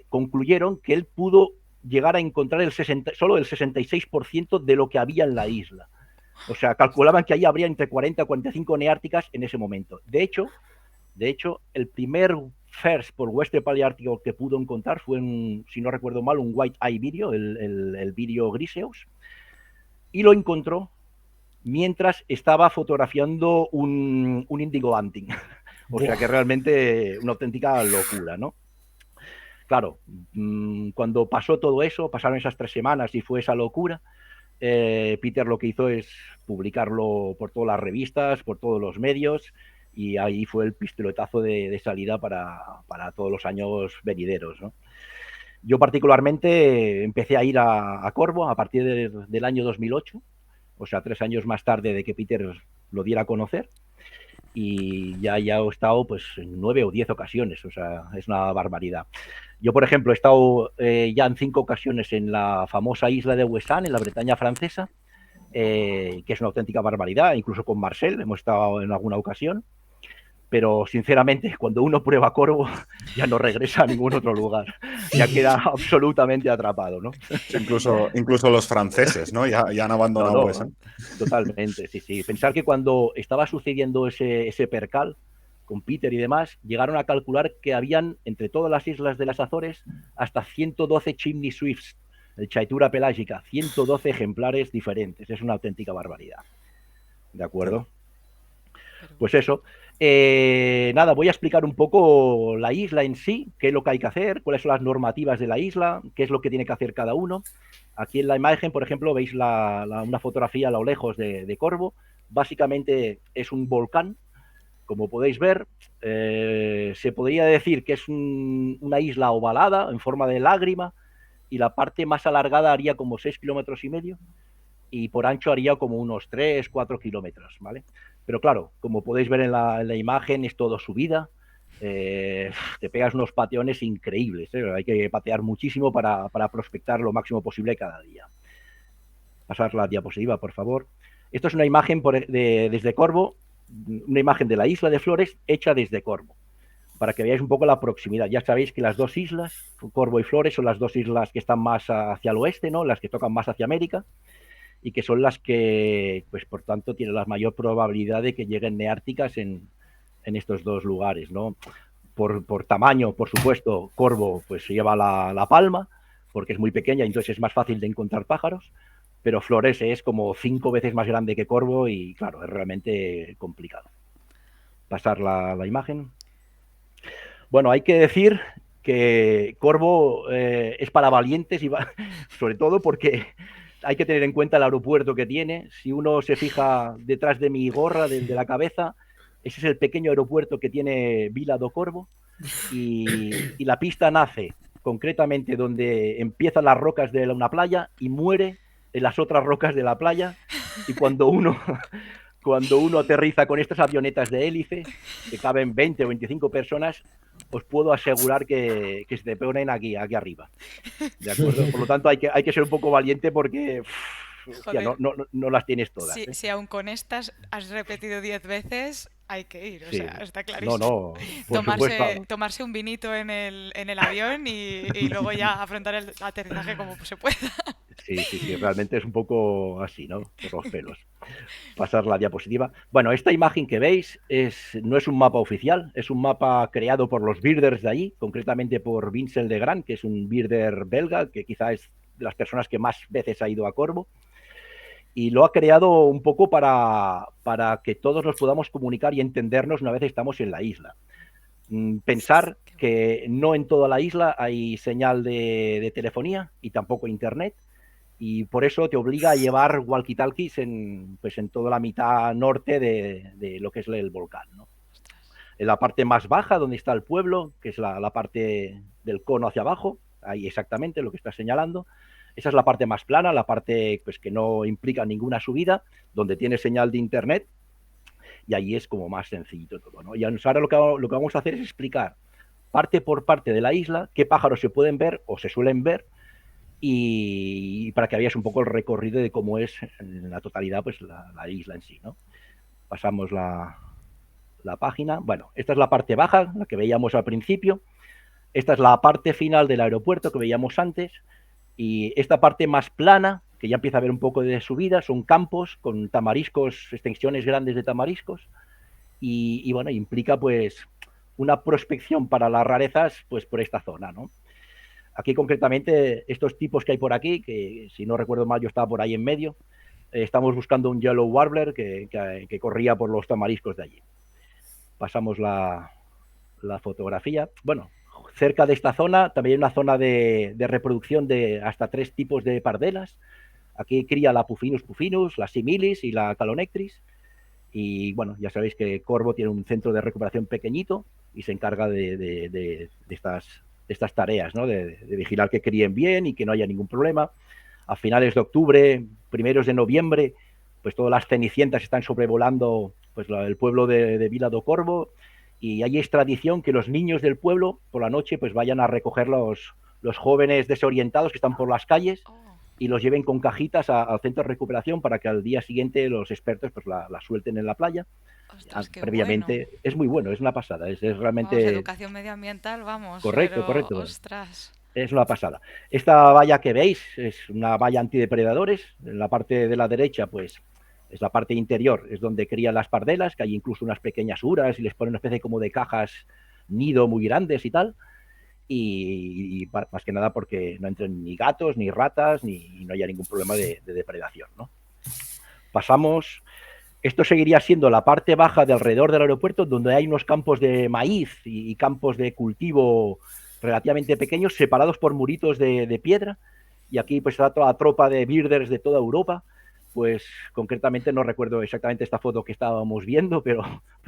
concluyeron que él pudo llegar a encontrar solo el 66% de lo que había en la isla. O sea, calculaban que ahí habría entre 40 y 45 neárticas en ese momento. De hecho, el primer first por Western Paleártico que pudo encontrar fue, si no recuerdo mal, un White Eye Video, el vídeo Griseus, y lo encontró mientras estaba fotografiando un Indigo Hunting. O sea que realmente una auténtica locura, ¿no? Claro, cuando pasó todo eso, pasaron esas 3 semanas y fue esa locura, Peter lo que hizo es publicarlo por todas las revistas, por todos los medios, y ahí fue el pistoletazo de salida para todos los años venideros, ¿no? Yo particularmente empecé a ir a Corvo a partir del año 2008, o sea, 3 años más tarde de que Peter lo diera a conocer, y ya he estado pues en 9 o 10 ocasiones, o sea, es una barbaridad. Yo, por ejemplo, he estado ya en 5 ocasiones en la famosa isla de Ouessant, en la Bretaña francesa, que es una auténtica barbaridad. Incluso con Marcel hemos estado en alguna ocasión, pero sinceramente cuando uno prueba Corvo ya no regresa a ningún otro lugar, ya queda absolutamente atrapado, ¿no? Incluso los franceses, ¿no? Ya han abandonado Ouessant. Totalmente, sí. Pensar que cuando estaba sucediendo ese percal con Peter y demás, llegaron a calcular que habían entre todas las islas de las Azores hasta 112 chimney swifts, el Chaitura pelágica, 112 ejemplares diferentes. Es una auténtica barbaridad. ¿De acuerdo? Pues eso. Nada, voy a explicar un poco la isla en sí, qué es lo que hay que hacer, cuáles son las normativas de la isla, qué es lo que tiene que hacer cada uno. Aquí en la imagen, por ejemplo, veis una fotografía a lo lejos de Corvo. Básicamente es un volcán. Como podéis ver, se podría decir que es una isla ovalada en forma de lágrima, y la parte más alargada haría como 6,5 kilómetros y por ancho haría como unos 3-4 kilómetros, ¿vale? Pero claro, como podéis ver en la imagen, es todo subida, te pegas unos pateones increíbles, ¿eh? Hay que patear muchísimo para prospectar lo máximo posible cada día. Pasar la diapositiva, por favor. Esto es una imagen desde Corvo, una imagen de la isla de Flores hecha desde Corvo, para que veáis un poco la proximidad. Ya sabéis que las 2 islas, Corvo y Flores, son las 2 islas que están más hacia el oeste, ¿no? Las que tocan más hacia América, y que son las que, pues por tanto, tienen la mayor probabilidad de que lleguen neárticas en en estos dos lugares, ¿no? Por tamaño, por supuesto, Corvo pues lleva la palma, porque es muy pequeña, entonces es más fácil de encontrar pájaros, pero Flores es como 5 veces más grande que Corvo y claro, es realmente complicado. Pasar la imagen. Bueno, hay que decir que Corvo es para valientes, y sobre todo porque hay que tener en cuenta el aeropuerto que tiene. Si uno se fija detrás de mi gorra, de la cabeza, ese es el pequeño aeropuerto que tiene Vila do Corvo, y la pista nace concretamente donde empiezan las rocas de una playa y muere en las otras rocas de la playa, y cuando uno aterriza con estas avionetas de hélice, que caben 20 o 25 personas, os puedo asegurar que se te ponen aquí arriba. ¿De acuerdo? Por lo tanto, hay que ser un poco valiente porque hostia, no las tienes todas. Si aún con estas has repetido 10 veces, hay que ir, o sea, está clarísimo. No, por supuesto. Tomarse un vinito en el avión y luego ya afrontar el aterrizaje como se pueda. Sí, realmente es un poco así, ¿no? Por los pelos. Pasar la diapositiva. Bueno, esta imagen que veis no es un mapa oficial, es un mapa creado por los birders de allí, concretamente por Vincent Legrand, que es un birder belga, que quizá es de las personas que más veces ha ido a Corvo, y lo ha creado un poco para que todos nos podamos comunicar y entendernos una vez estamos en la isla. Pensar que no en toda la isla hay señal de telefonía y tampoco internet, y por eso te obliga a llevar walkie-talkies en toda la mitad norte de lo que es el volcán, ¿no? En la parte más baja, donde está el pueblo, que es la parte del cono hacia abajo, ahí exactamente lo que está señalando, esa es la parte más plana, la parte pues, que no implica ninguna subida, donde tiene señal de internet, y ahí es como más sencillito todo, ¿no? Y ahora lo que vamos a hacer es explicar parte por parte de la isla qué pájaros se pueden ver o se suelen ver, y para que veáis un poco el recorrido de cómo es en la totalidad pues la isla en sí, ¿no? Pasamos la página. Bueno, esta es la parte baja, la que veíamos al principio. Esta es la parte final del aeropuerto que veíamos antes, y esta parte más plana, que ya empieza a haber un poco de subida, son campos con tamariscos, extensiones grandes de tamariscos, y bueno, implica pues una prospección para las rarezas pues por esta zona, ¿no? Aquí concretamente, estos tipos que hay por aquí, que si no recuerdo mal yo estaba por ahí en medio, estamos buscando un Yellow Warbler que corría por los tamariscos de allí. Pasamos la fotografía. Bueno, cerca de esta zona también hay una zona de reproducción de hasta 3 tipos de pardelas. Aquí cría la Puffinus puffinus, la Similis y la Calonectris. Y bueno, ya sabéis que Corvo tiene un centro de recuperación pequeñito y se encarga de estas tareas, ¿no? De vigilar que críen bien y que no haya ningún problema. A finales de octubre, primeros de noviembre, pues todas las cenicientas están sobrevolando pues el pueblo de Vila do Corvo, y ahí es tradición que los niños del pueblo por la noche pues vayan a recoger los jóvenes desorientados que están por las calles y los lleven con cajitas al centro de recuperación para que al día siguiente los expertos pues la suelten en la playa. Ostras, previamente. Bueno. Es muy bueno, es una pasada, es realmente... Vamos, educación medioambiental, vamos. Correcto. Ostras. Es una pasada. Esta valla que veis es una valla antidepredadores. En la parte de la derecha, pues, es la parte interior, es donde crían las pardelas, que hay incluso unas pequeñas uras y les ponen una especie como de cajas nido muy grandes y tal. Y más que nada porque no entren ni gatos, ni ratas, ni no haya ningún problema de depredación, ¿no? Pasamos... Esto seguiría siendo la parte baja de alrededor del aeropuerto, donde hay unos campos de maíz y campos de cultivo relativamente pequeños, separados por muritos de piedra. Y aquí pues está toda la tropa de birders de toda Europa. Pues concretamente no recuerdo exactamente esta foto que estábamos viendo, pero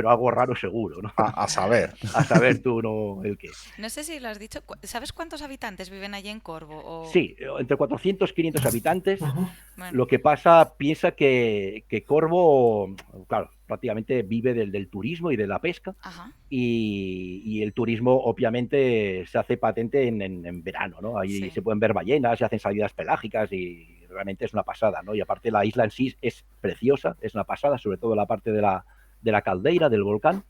algo raro seguro, ¿no? A saber. A saber tú, ¿no? El qué. No sé si lo has dicho. ¿Sabes cuántos habitantes viven allí en Corvo? O... Sí, entre 400 y 500 habitantes. Bueno. Lo que pasa, piensa que Corvo, claro, prácticamente vive del turismo y de la pesca. Ajá. Y el turismo obviamente se hace patente en verano, ¿no? Ahí se pueden ver ballenas, se hacen salidas pelágicas y realmente es una pasada, ¿no? Y aparte la isla en sí es preciosa, es una pasada, sobre todo la parte de la caldeira, del volcán.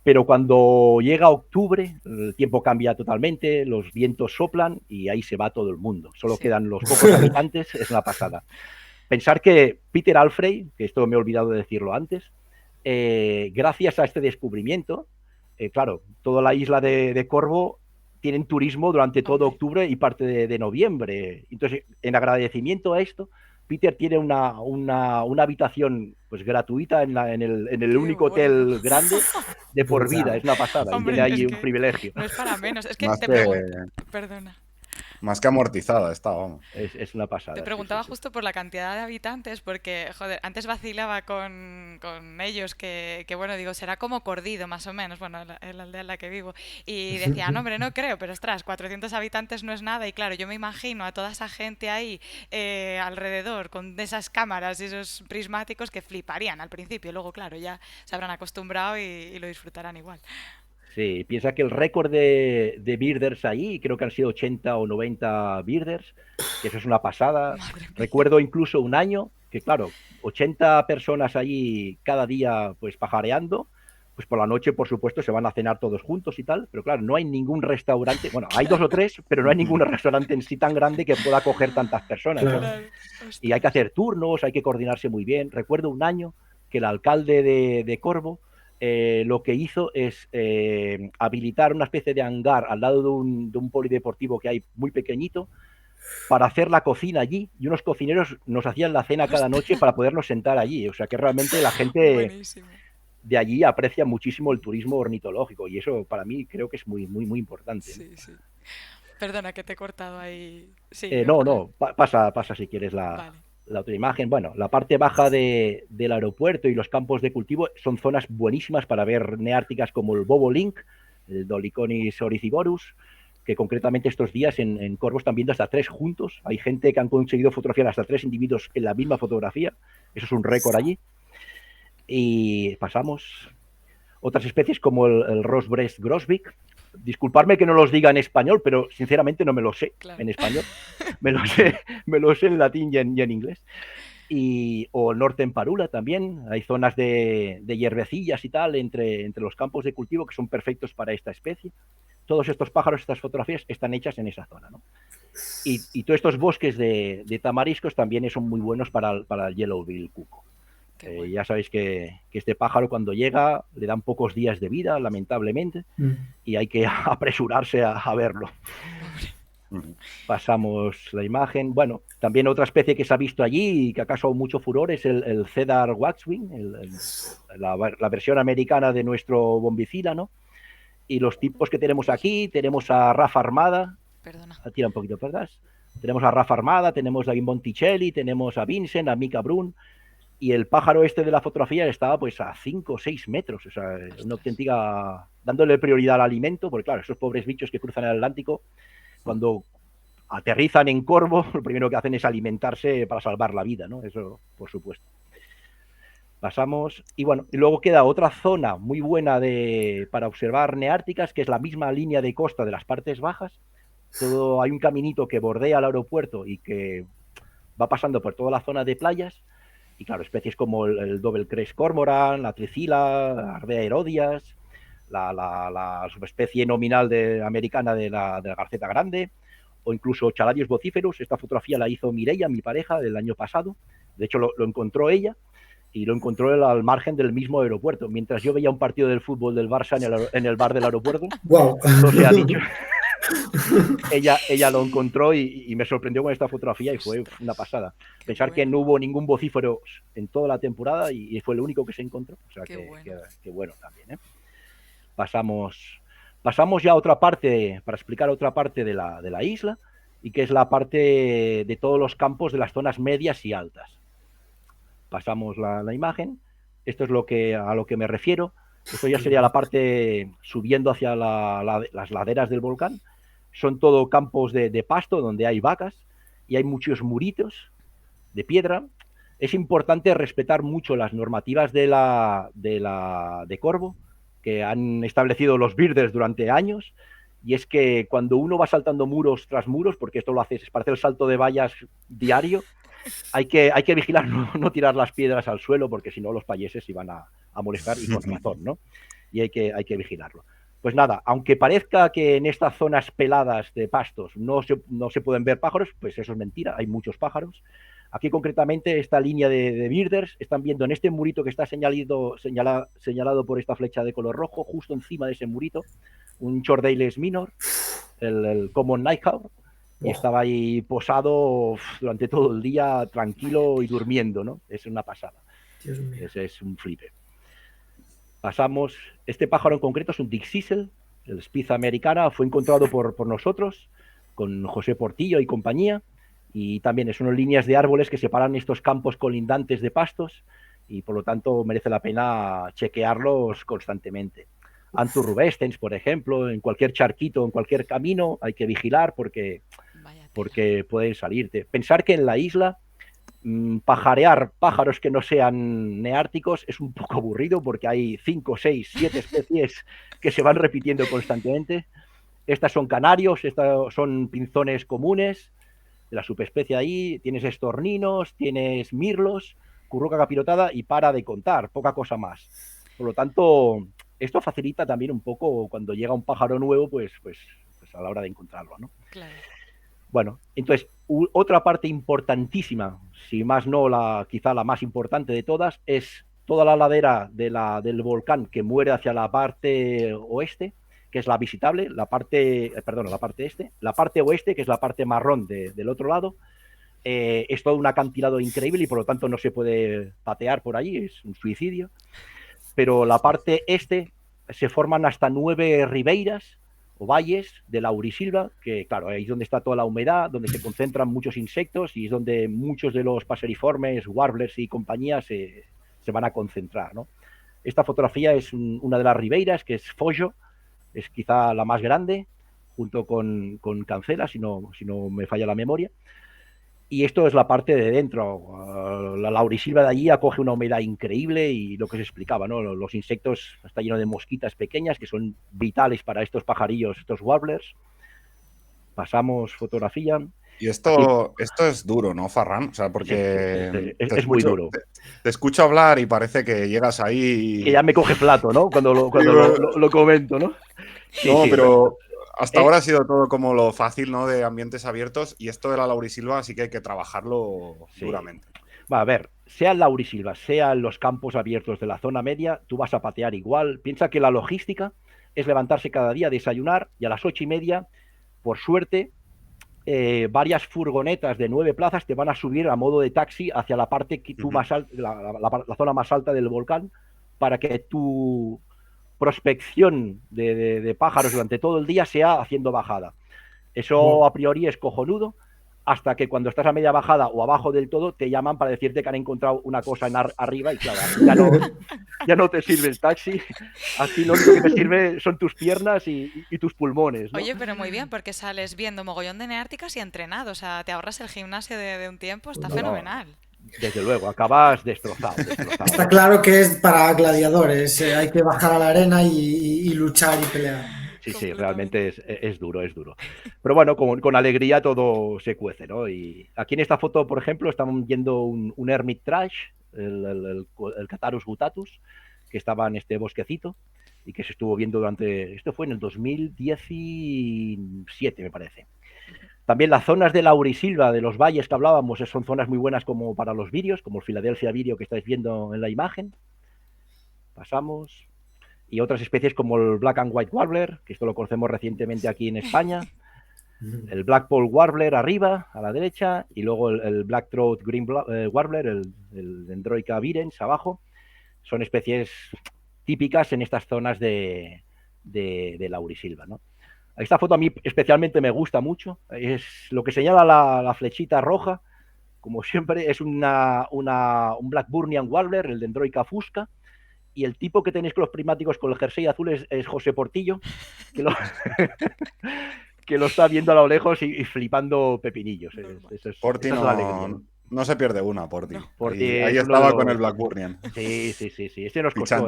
Pero cuando llega octubre, el tiempo cambia totalmente, los vientos soplan y ahí se va todo el mundo. Solo quedan los pocos habitantes, es una pasada. Pensar que Peter Alfrey, que esto me he olvidado de decirlo antes, gracias a este descubrimiento, claro, toda la isla de Corvo tienen turismo durante todo octubre y parte de noviembre. Entonces, en agradecimiento a esto, Peter tiene una habitación pues gratuita en el único hotel grande de por vida. Es una pasada. Hombre, y tiene ahí es un que privilegio. no es para menos. Es que Más te que, pregunto. Perdona. más que amortizada está, vamos. Es una pasada. Te preguntaba justo por la cantidad de habitantes, porque, joder, antes vacilaba con ellos que, bueno, digo, será como Cordido, más o menos, bueno, la aldea en la que vivo. Y decía, no, hombre, no creo, pero ostras, 400 habitantes no es nada. Y claro, yo me imagino a toda esa gente ahí alrededor, con esas cámaras y esos prismáticos que fliparían al principio. Luego, claro, ya se habrán acostumbrado y lo disfrutarán igual. Sí, piensa que el récord de birders ahí, creo que han sido 80 o 90 birders, que eso es una pasada. Madre mía. Recuerdo incluso un año que, claro, 80 personas allí cada día pues pajareando, pues por la noche, por supuesto, se van a cenar todos juntos y tal, pero claro, no hay ningún restaurante, bueno, hay 2 o 3, pero no hay ningún restaurante en sí tan grande que pueda acoger tantas personas, ¿no? Claro. Y hay que hacer turnos, hay que coordinarse muy bien. Recuerdo un año que el alcalde de Corvo lo que hizo es habilitar una especie de hangar al lado de un polideportivo que hay muy pequeñito para hacer la cocina allí, y unos cocineros nos hacían la cena cada noche para podernos sentar allí. O sea que realmente la gente Buenísimo. de allí aprecia muchísimo el turismo ornitológico, y eso para mí creo que es muy, muy, muy importante. Sí, sí. Perdona que te he cortado ahí. Sí, No, pasa si quieres Vale. la otra imagen. Bueno, la parte baja del aeropuerto y los campos de cultivo son zonas buenísimas para ver neárticas como el bobolink, el Dolichonis oricivorus, que concretamente estos días en Corvo están viendo hasta 3 juntos. Hay gente que han conseguido fotografiar hasta 3 individuos en la misma fotografía. Eso es un récord allí. Y pasamos otras especies como el Rosebreast grosbeak. Disculparme que no los diga en español, pero sinceramente no me lo sé en español. Me lo sé en latín y en inglés. O el Northern Parula también. Hay zonas de hierbecillas y tal entre los campos de cultivo que son perfectos para esta especie. Todos estos pájaros, estas fotografías están hechas en esa zona, ¿no? Y todos estos bosques de tamariscos también son muy buenos para el Yellow-billed cuco. Bueno. Ya sabéis que este pájaro cuando llega le dan pocos días de vida, lamentablemente, y hay que apresurarse a verlo. Pasamos la imagen. Bueno, también otra especie que se ha visto allí y que ha causado mucho furor es el Cedar Waxwing, la versión americana de nuestro bombicila, ¿no? Y los tipos que tenemos aquí, tenemos a Rafa Armada. Perdona. Tira un poquito para atrás. Tenemos a Rafa Armada, tenemos a Monticelli, tenemos a Vincent, a Mika Brun. Y el pájaro este de la fotografía estaba pues a 5 o 6 metros, o sea, una auténtica, dándole prioridad al alimento, porque claro, esos pobres bichos que cruzan el Atlántico, cuando aterrizan en Corvo, lo primero que hacen es alimentarse para salvar la vida, ¿no? Eso, por supuesto. Pasamos, y bueno, y luego queda otra zona muy buena para observar neárticas, que es la misma línea de costa de las partes bajas. Hay un caminito que bordea el aeropuerto y que va pasando por toda la zona de playas. Y claro, especies como el Double Crest Cormorant, la Tricila, la Ardea herodias, la subespecie nominal americana de la garceta grande, o incluso Chaladius vocíferus. Esta fotografía la hizo Mireia, mi pareja, del año pasado. De hecho, lo encontró ella, y lo encontró al margen del mismo aeropuerto. Mientras yo veía un partido del fútbol del Barça en el bar del aeropuerto, wow. No se ha dicho. ella lo encontró y me sorprendió con esta fotografía y fue una pasada. Pensar que no hubo ningún vocífero en toda la temporada y fue el único que se encontró. O sea, que bueno también, ¿eh? Pasamos ya a otra parte, para explicar otra parte de la isla, y que es la parte de todos los campos de las zonas medias y altas. Pasamos la imagen. Esto es a lo que me refiero. Esto ya sería la parte subiendo hacia las laderas del volcán. Son todo campos de pasto donde hay vacas y hay muchos muritos de piedra. Es importante respetar mucho las normativas de Corvo que han establecido los birders durante años, y es que cuando uno va saltando muros tras muros, porque esto lo haces, parece el salto de vallas diario, hay que vigilar no tirar las piedras al suelo, porque si no los payeses iban a molestar, y con razón, ¿no? Y hay que vigilarlo. Pues nada, aunque parezca que en estas zonas peladas de pastos no se pueden ver pájaros, pues eso es mentira, hay muchos pájaros. Aquí concretamente esta línea de birders, están viendo en este murito que está señalado por esta flecha de color rojo, justo encima de ese murito, un Chordales minor, el Common Nighthawk, y estaba ahí posado durante todo el día, tranquilo y durmiendo, ¿no? Es una pasada. Dios mío. Ese es un flipe. Pasamos, este pájaro en concreto es un Dixisel, el Spiza americana, fue encontrado por nosotros, con José Portillo y compañía, y también son líneas de árboles que separan estos campos colindantes de pastos, y por lo tanto merece la pena chequearlos constantemente. Anthus rubescens, por ejemplo, en cualquier charquito, en cualquier camino, hay que vigilar porque pueden salirte. Pensar que en la isla pajarear pájaros que no sean neárticos es un poco aburrido porque hay 5, 6, 7 especies que se van repitiendo constantemente. Estas son canarios, estas son pinzones comunes de la subespecie ahí, tienes estorninos, tienes mirlos, curruca capirotada y para de contar, poca cosa más. Por lo tanto, esto facilita también un poco cuando llega un pájaro nuevo, pues a la hora de encontrarlo, ¿no? Claro. Bueno, entonces, otra parte importantísima, si más no quizá la más importante de todas, es toda la ladera del volcán que muere hacia la parte oeste, que es la visitable, la parte este, la parte oeste, que es la parte marrón del otro lado, es todo un acantilado increíble y por lo tanto no se puede patear por allí, es un suicidio. Pero la parte este se forman hasta 9 ribeiras o valles de laurisilva, que claro, ahí es donde está toda la humedad, donde se concentran muchos insectos y es donde muchos de los paseriformes, warblers y compañía se van a concentrar, ¿no? Esta fotografía es una de las ribeiras, que es Fojo, es quizá la más grande, junto con Cancela, si no me falla la memoria. Y esto es la parte de dentro. La laurisilva de allí acoge una humedad increíble y lo que se explicaba, ¿no? Los insectos, está lleno de mosquitas pequeñas que son vitales para estos pajarillos, estos warblers. Pasamos fotografía. Y esto es duro, ¿no, Farran? O sea, porque es muy duro. Te escucho hablar y parece que llegas ahí y... Que ya me coge plato, ¿no? Cuando lo comento, ¿no? Sí, no, sí, pero hasta ahora ha sido todo como lo fácil, ¿no? De ambientes abiertos, y esto de la laurisilva sí que hay que trabajarlo duramente. Va, a ver, sea el laurisilva, sea en los campos abiertos de la zona media, tú vas a patear igual. Piensa que la logística es levantarse cada día, desayunar, y a las 8:30, por suerte, varias furgonetas de 9 plazas te van a subir a modo de taxi hacia la parte que tú más alta, la zona más alta del volcán, para que tu prospección de pájaros durante todo el día sea haciendo bajada. Eso a priori es cojonudo, hasta que cuando estás a media bajada o abajo del todo te llaman para decirte que han encontrado una cosa arriba y claro, ya no te sirve el taxi. Aquí lo único que te sirve son tus piernas y tus pulmones, ¿no? Oye, pero muy bien, porque sales viendo mogollón de neárticas y entrenado, o sea, te ahorras el gimnasio de un tiempo, está fenomenal. Desde luego, acabas destrozado. Está claro que es para gladiadores, hay que bajar a la arena y luchar y pelear. Sí, realmente es duro. Pero bueno, con alegría todo se cuece, ¿no? Y aquí en esta foto, por ejemplo, estamos viendo un Hermit Thrush, el Catharus gutatus, que estaba en este bosquecito y que se estuvo viendo esto fue en el 2017, me parece. También las zonas de laurisilva, de los valles que hablábamos, son zonas muy buenas como para los virios, como el Philadelphia virio que estáis viendo en la imagen. Pasamos. Y otras especies como el Black and White Warbler, que esto lo conocemos recientemente aquí en España, el Black Pole Warbler arriba, a la derecha, y luego el Black Throat Green Warbler, el Dendroica virens abajo. Son especies típicas en estas zonas de laurisilva, ¿no? Esta foto a mí especialmente me gusta mucho, es lo que señala la flechita roja, como siempre, es un Blackburnian Warbler, el Dendroica fusca, y el tipo que tenéis con los prismáticos con el jersey azul es José Portillo, que lo está viendo a lo lejos y flipando pepinillos. Porti no se pierde una, Porti. No, ahí estaba con el Blackburnian. Sí. Este nos costó,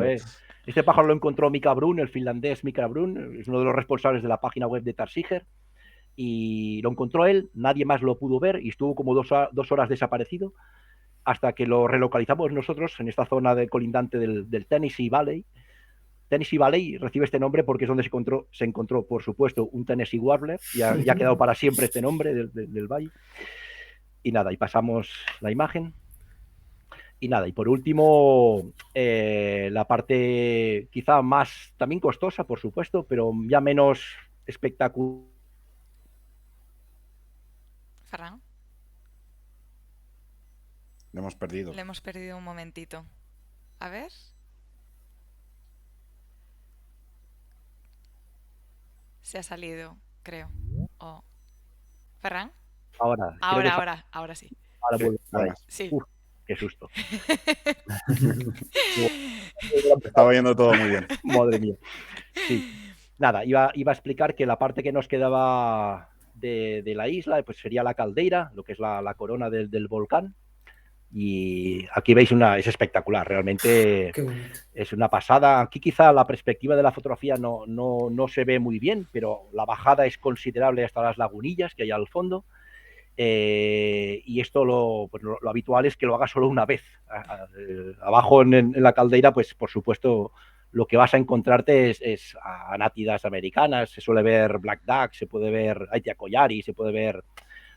Este pájaro lo encontró Mika Brun, el finlandés Mika Brun, es uno de los responsables de la página web de Tarsiger, y lo encontró él, nadie más lo pudo ver y estuvo como 2 horas desaparecido, hasta que lo relocalizamos nosotros en esta zona de colindante del Tennessee Valley. Tennessee Valley recibe este nombre porque es donde se encontró, por supuesto, un Tennessee Warbler, y ha quedado para siempre este nombre del valle. Y nada, y pasamos la imagen. Y nada, y por último, la parte quizá más también costosa, por supuesto, pero ya menos espectacular. Ferran, Le hemos perdido. le hemos perdido un momentito. A ver. Se ha salido, creo. Oh. ¿Ferran? Ahora, creo que Ahora sí. ahora Sí, vuelve a ver. buenas. Sí. Uf, qué susto. Estaba yendo todo muy bien. Madre mía. Sí. Nada, iba a explicar que la parte que nos quedaba de la isla pues sería la caldeira, lo que es la corona del volcán. Y aquí veis es espectacular, realmente Qué bonito. es una pasada. Aquí quizá la perspectiva de la fotografía no se ve muy bien, pero la bajada es considerable hasta las lagunillas que hay al fondo. Y esto lo habitual es que lo haga solo una vez. Abajo en la caldeira, pues por supuesto, lo que vas a encontrarte es anátidas americanas, se suele ver black duck, se puede ver Aitia collari, se puede ver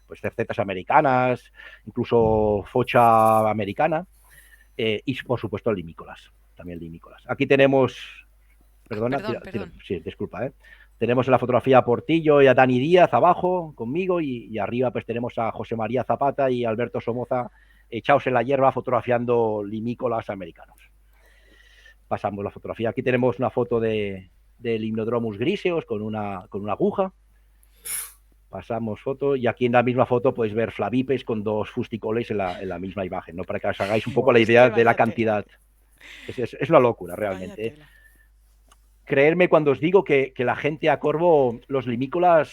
pues cercetas americanas, incluso focha americana, y por supuesto limícolas, también limícolas. Aquí tenemos, perdona, Perdón. sí, disculpa, tenemos en la fotografía a Portillo y a Dani Díaz abajo conmigo y arriba pues tenemos a José María Zapata y Alberto Somoza echados en la hierba fotografiando limícolas americanos. Pasamos la fotografía. Aquí tenemos una foto del Limnodromus griseus con una aguja. Pasamos foto y aquí en la misma foto podéis ver flavipes con 2 fusticoles en la misma imagen, ¿no? Para que os hagáis un poco la idea de la cantidad. Es una locura realmente. Creerme cuando os digo que la gente a Corvo, los limícolas,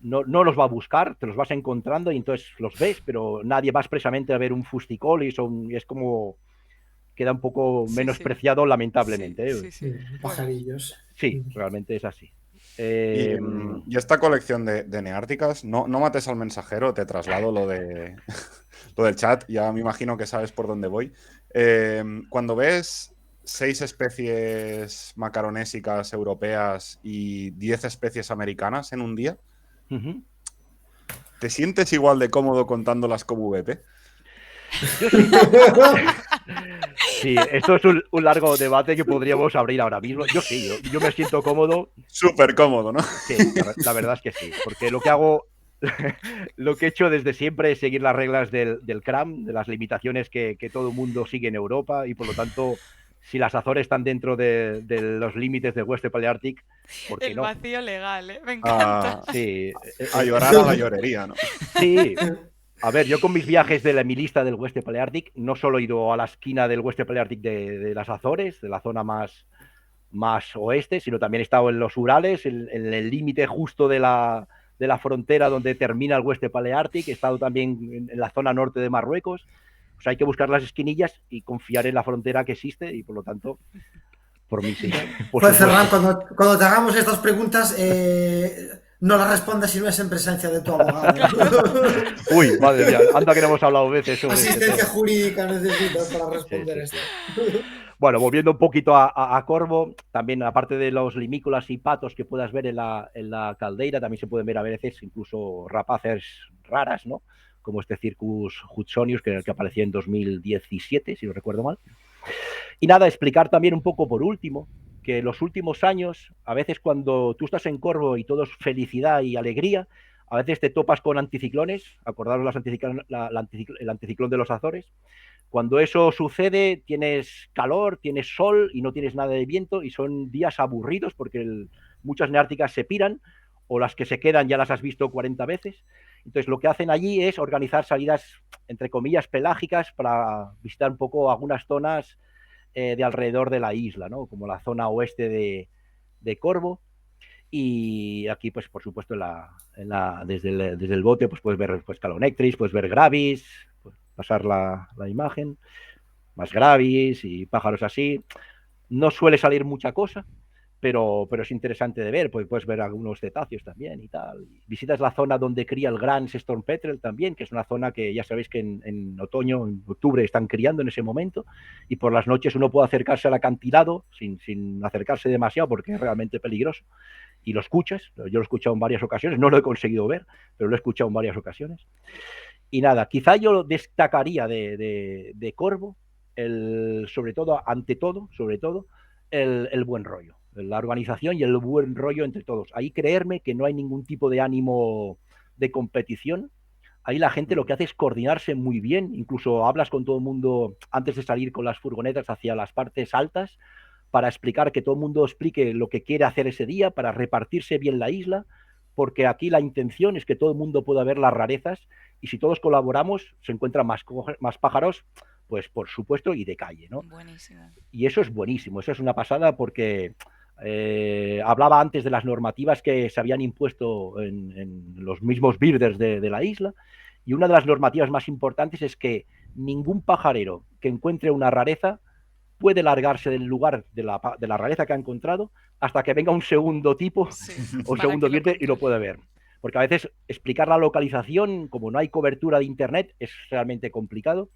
no los va a buscar, te los vas encontrando y entonces los ves, pero nadie va expresamente a ver un fusticolis y es como queda un poco menospreciado, lamentablemente. Sí, pajarillos. Sí, realmente es así. Y esta colección de neárticas, no mates al mensajero, te traslado lo del chat, ya me imagino que sabes por dónde voy. Cuando ves 6 especies macaronésicas europeas y 10 especies americanas en un día, ¿te sientes igual de cómodo contándolas como VP? Yo sí. Sí, esto es un largo debate que podríamos abrir ahora mismo. Yo sí, yo me siento cómodo. Súper cómodo, ¿no? Sí, la verdad es que sí, porque lo que hago, lo que he hecho desde siempre es seguir las reglas del CRAM, de las limitaciones que todo el mundo sigue en Europa y por lo tanto, si las Azores están dentro de los límites del Western Palearctic, ¿por qué no? El vacío legal, me encanta. Sí. A llorar a la llorería, ¿no? Sí. A ver, yo con mis viajes de mi lista del Western Palearctic no solo he ido a la esquina del Western Palearctic de las Azores, de la zona más oeste, sino también he estado en los Urales, en el límite justo de la frontera donde termina el Western Palearctic, he estado también en la zona norte de Marruecos. O sea, hay que buscar las esquinillas y confiar en la frontera que existe y por lo tanto, por mí sí. Pues Ferran, cuando te hagamos estas preguntas, no las respondas si no es en presencia de tu abogado. Uy, madre mía, anda que no hemos hablado veces sobre asistencia jurídica necesitas para responder esto. Bueno, volviendo un poquito a Corvo, también aparte de los limícolas y patos que puedas ver en la caldeira, también se pueden ver a veces incluso rapaces raras, ¿no? Como este Circus hudsonius que aparecía en 2017, si no recuerdo mal. Y nada, explicar también un poco por último que en los últimos años, a veces cuando tú estás en Corvo y todo es felicidad y alegría, a veces te topas con anticiclones, acordaros el anticiclón de los Azores. Cuando eso sucede, tienes calor, tienes sol y no tienes nada de viento y son días aburridos porque muchas neárticas se piran o las que se quedan ya las has visto 40 veces. Entonces, lo que hacen allí es organizar salidas, entre comillas, pelágicas para visitar un poco algunas zonas de alrededor de la isla, ¿no? Como la zona oeste de Corvo. Y aquí, pues, por supuesto, desde el bote, pues puedes ver pues, Calonectris, puedes ver Gravis, pues, pasar la imagen, más Gravis y pájaros así. No suele salir mucha cosa, pero es interesante de ver, pues puedes ver algunos cetáceos también y tal. Visitas la zona donde cría el gran Storm Petrel también, que es una zona que ya sabéis que en otoño, en octubre están criando en ese momento, y por las noches uno puede acercarse al acantilado sin acercarse demasiado porque es realmente peligroso. Y lo escuchas, yo lo he escuchado en varias ocasiones, no lo he conseguido ver, pero lo he escuchado en varias ocasiones. Y nada, quizá yo destacaría de Corvo, sobre todo, sobre todo, el buen rollo, la organización y el buen rollo entre todos. Ahí creerme que no hay ningún tipo de ánimo de competición. Ahí la gente lo que hace es coordinarse muy bien, incluso hablas con todo el mundo antes de salir con las furgonetas hacia las partes altas para explicar, que todo el mundo explique lo que quiere hacer ese día, para repartirse bien la isla, porque aquí la intención es que todo el mundo pueda ver las rarezas y si todos colaboramos se encuentran más pájaros, pues por supuesto, y de calle, ¿no? Buenísimo. Y eso es buenísimo, eso es una pasada porque hablaba antes de las normativas que se habían impuesto en los mismos birders de la isla, y una de las normativas más importantes es que ningún pajarero que encuentre una rareza puede largarse del lugar de la rareza que ha encontrado hasta que venga un segundo tipo Sí, o un para segundo que lo birder y lo controle. pueda ver. Porque a veces explicar la localización, como no hay cobertura de internet, es realmente complicado.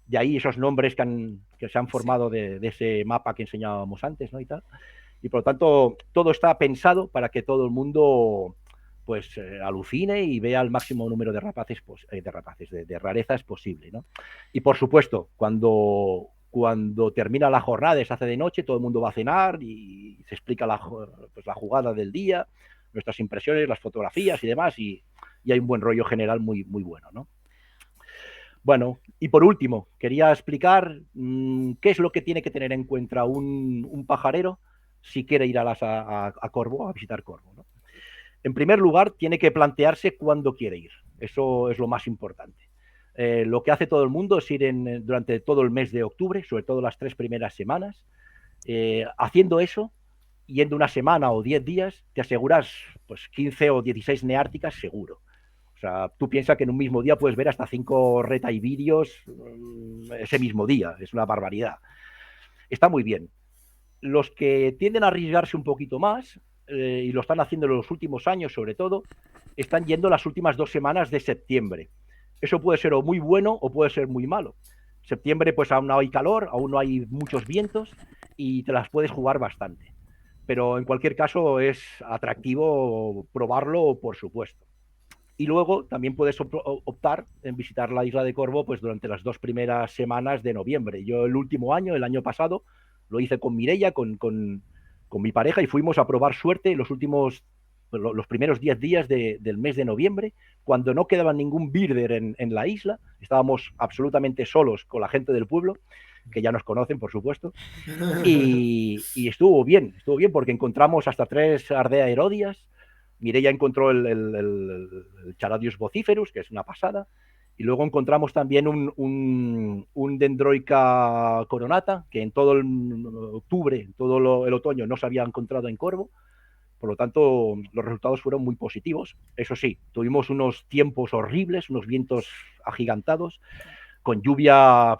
De ahí esos nombres que se han Sí. formado de ese mapa que enseñábamos antes, ¿no? Y tal. Y por lo tanto, todo está pensado para que todo el mundo pues alucine y vea el máximo número de rapaces, de rarezas posible, ¿no? Y por supuesto, cuando termina la jornada, se hace de noche, todo el mundo va a cenar y se explica pues, la jugada del día, nuestras impresiones, las fotografías y demás, y hay un buen rollo general muy, muy bueno, ¿no? Bueno, y por último, quería explicar qué es lo que tiene que tener en cuenta un pajarero si quiere ir a Corvo, a visitar Corvo, ¿no? En primer lugar, tiene que plantearse cuándo quiere ir. Eso es lo más importante. Lo que hace todo el mundo es ir durante todo el mes de octubre, sobre todo las 3 primeras semanas. Haciendo eso, yendo una semana o 10 días, te aseguras pues 15 o 16 neárticas seguro. O sea, tú piensas que en un mismo día puedes ver hasta 5 vídeos ese mismo día. Es una barbaridad. Está muy bien. Los que tienden a arriesgarse un poquito más, y lo están haciendo en los últimos años sobre todo, están yendo las últimas 2 semanas de septiembre. Eso puede ser o muy bueno o puede ser muy malo. Septiembre pues aún no hay calor, aún no hay muchos vientos y te las puedes jugar bastante. Pero en cualquier caso es atractivo probarlo, por supuesto. Y luego también puedes optar en visitar la isla de Corvo pues durante las 2 primeras semanas de noviembre. Yo el último año, el año pasado, lo hice con Mireia, con mi pareja, y fuimos a probar suerte los primeros 10 días del mes de noviembre, cuando no quedaba ningún birder en la isla. Estábamos absolutamente solos con la gente del pueblo, que ya nos conocen, por supuesto, y estuvo bien porque encontramos hasta 3 ardea herodias. Mireia encontró el Charadius vociferus, que es una pasada, y luego encontramos también un Dendroica coronata, que en todo el octubre, en todo el otoño no se había encontrado en Corvo. Por lo tanto, los resultados fueron muy positivos. Eso sí, tuvimos unos tiempos horribles, unos vientos agigantados, con lluvia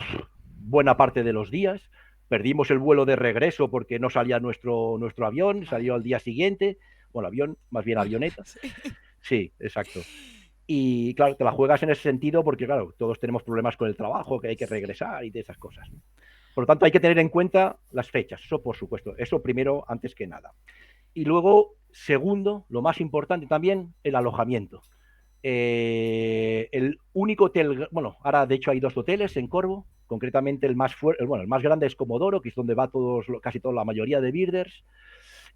buena parte de los días. Perdimos el vuelo de regreso porque no salía nuestro avión, salió al día siguiente. Bueno, avión, más bien avioneta. Sí, exacto. Y claro, te la juegas en ese sentido porque, claro, todos tenemos problemas con el trabajo, que hay que regresar y de esas cosas. Por lo tanto, hay que tener en cuenta las fechas, eso por supuesto, eso primero antes que nada. Y luego, segundo, lo más importante también, el alojamiento. El único hotel, bueno, ahora de hecho hay 2 hoteles en Corvo, concretamente el más grande es Comodoro, que es donde va casi toda la mayoría de birders,